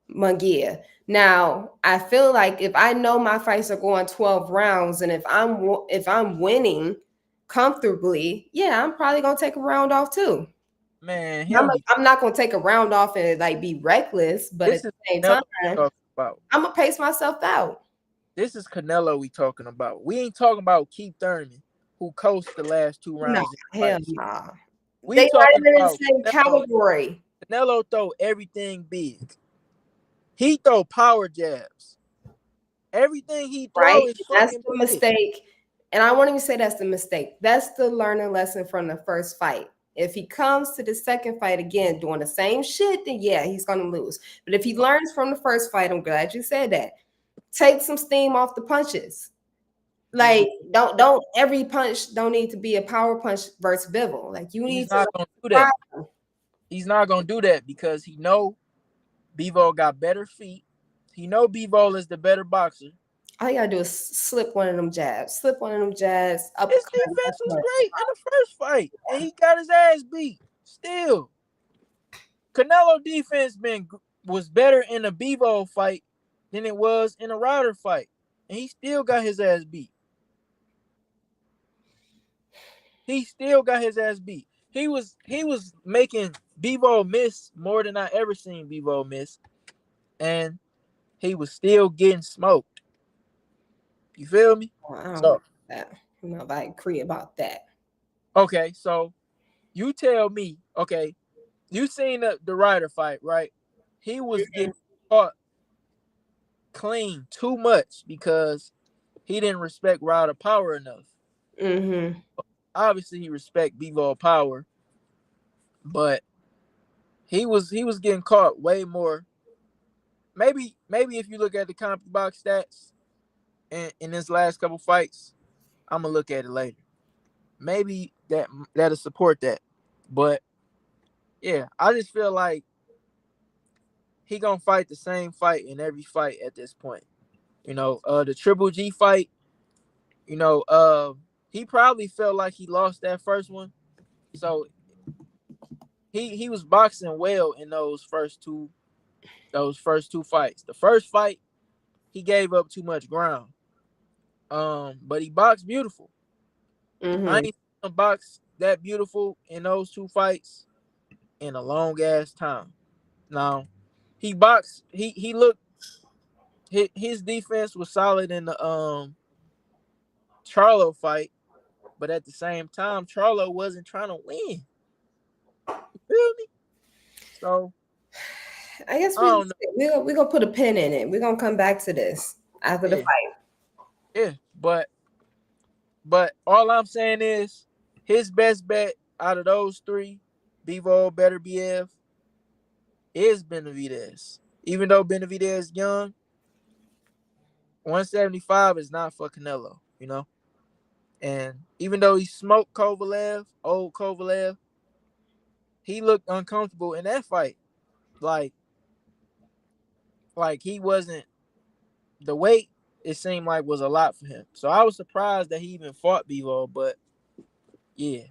Munguia. Now, I feel like if I know my fights are going 12 rounds, and if I'm winning comfortably, yeah, I'm probably gonna take a round off too. Man, I'm, him be. I'm not gonna take a round off and like be reckless, but at This the is same Canelo time, we talking about. I'm gonna pace myself out. This is Canelo we talking about. We ain't talking about Keith Thurman, who coached the last two Nah, rounds in hell fights. nah. We They not talking even in the about same Canelo. category, Canelo throw everything big. He throw power jabs. Everything he throw right? is That's fucking the big. mistake. And I won't even say that's the mistake. That's the learning lesson from the first fight. If he comes to the second fight again doing the same shit, then yeah, he's gonna lose. But if he learns from the first fight, I'm glad you said that. Take some steam off the punches. He's Like don't every punch don't need to be a power punch versus Bivol. Like you he's need to not gonna do that. He's not gonna do that because he know Bivol got better feet. He know Bivol is the better boxer. all you gotta do is slip one of them jabs, slip one of them jabs, His uppercut. defense was great in the first fight, and he got his ass beat. Still, Canelo defense been was better in a Bevo fight than it was in a Ryder fight, and he still got his ass beat. He still got his ass beat. He was making Bevo miss more than I ever seen Bevo miss, and he was still getting smoked. You feel me? Well, I don't agree So with that. I'm not like agree about that. okay, so you tell me, okay, you seen the Ryder fight, right? He was getting caught clean too much because he didn't respect Ryder power enough. Mm-hmm. Obviously, he respect Bevo power, but he was getting caught way more. Maybe if you look at the CompuBox stats in his last couple fights, I'm gonna look at it later. Maybe that'll support that. But yeah, I just feel like he gonna fight the same fight in every fight at this point. The Triple G fight, you know, he probably felt like he lost that first one. So he was boxing well in those first two fights. The first fight, he gave up too much ground. But he boxed beautiful. I Mm-hmm. ain't seen him box that beautiful in those two fights in a long ass time. Now, he boxed. He looked. His defense was solid in the Charlo fight, but at the same time, Charlo wasn't trying to win. You feel me? So I guess I don't know. we gonna put a pin in it. We're gonna come back to this after the Yeah, fight. yeah. But all I'm saying is his best bet out of those three, Bevo, Better BF, is Benavidez. Even though Benavidez is young, 175 is not for Canelo, you know? And even though he smoked Kovalev, old Kovalev, he looked uncomfortable in that fight. Like, like he wasn't the weight, it seemed like was a lot for him. So I was surprised that he even fought Bevo, but yeah.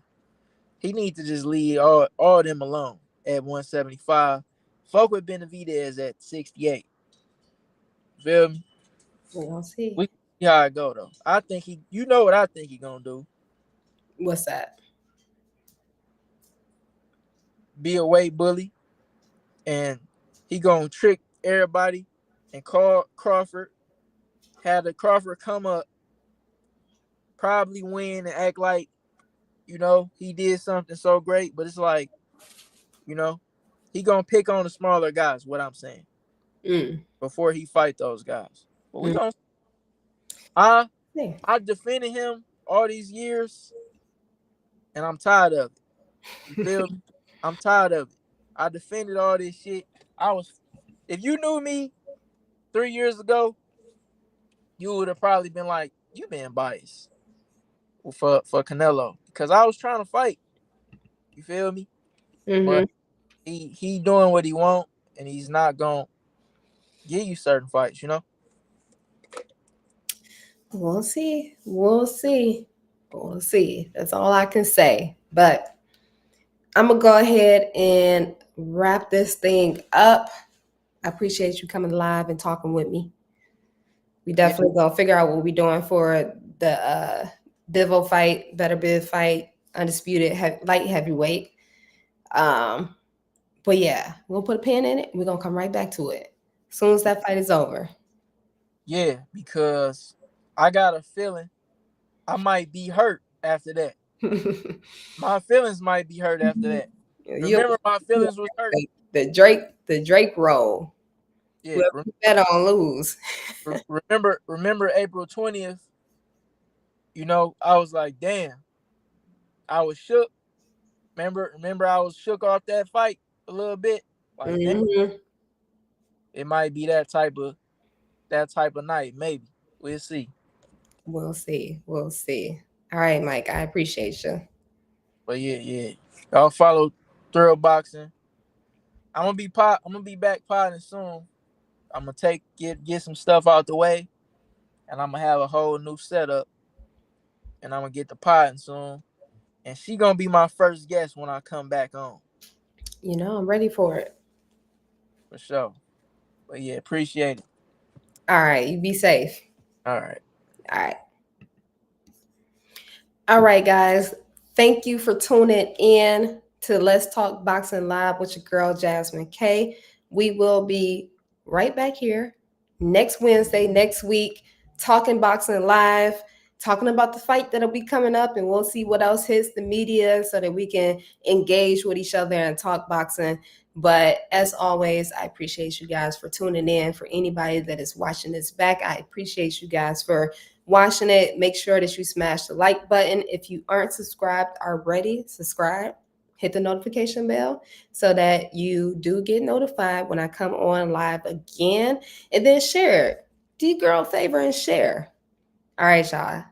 He needs to just leave all them alone at 175. Fuck with Benavidez at 68. Feel me? We're gonna see. We see how it go though. I think you know what I think he gonna do. What's that? Be a weight bully, and he gonna trick everybody and call Crawford. Have the Crawford come up, probably win and act like he did something so great. But it's like you know he gonna pick on the smaller guys. What I'm saying Mm. before he fight those guys. But we Mm. gonna I Yeah. I defended him all these years, and I'm tired of it. You feel me? I'm tired of it. I defended all this shit. If you knew me 3 years ago, you would have probably been like, you been biased for Canelo because I was trying to fight. You feel me? Mm-hmm. But he doing what he want, and he's not gonna give you certain fights. We'll see. We'll see. We'll see. That's all I can say. But I'm gonna go ahead and wrap this thing up. I appreciate you coming live and talking with me. We Yeah, definitely gonna figure out what we're doing for the Bivo fight, Better Biv fight, undisputed light heavyweight. Um, but yeah, we'll put a pin in it. We're gonna come right back to it as soon as that fight is over. yeah, because I got a feeling I might be hurt after that. My feelings might be hurt after that. you Remember, my feelings was hurt. the Drake role. Yeah. Whoever you bet on lose. Remember April 20th. I was like, damn. I was shook. Remember, I was shook off that fight a little bit. Like, damn, Hmm. it might be that type of night. Maybe we'll see. We'll see. We'll see. All right, Mike. I appreciate you. But yeah, yeah. Y'all follow Thrill Boxing. I'm gonna be back potting soon. I'm gonna get some stuff out the way, and I'm gonna have a whole new setup, and I'm gonna get the potting soon. And she gonna be my first guest when I come back on I'm ready for it. for sure. But yeah, appreciate it. All right, you be safe. All right. All right. All right, guys. Thank you for tuning in to Let's Talk Boxing Live with your girl, Jasmine K. We will be right back here next Wednesday, next week, talking boxing live, talking about the fight that'll be coming up, and we'll see what else hits the media so that we can engage with each other and talk boxing. But as always, I appreciate you guys for tuning in. For anybody that is watching this back, I appreciate you guys for watching it. Make sure that you smash the like button. If you aren't subscribed already, subscribe. Hit the notification bell so that you do get notified when I come on live again. And then share it. Do your girl a favor and share. All right, y'all.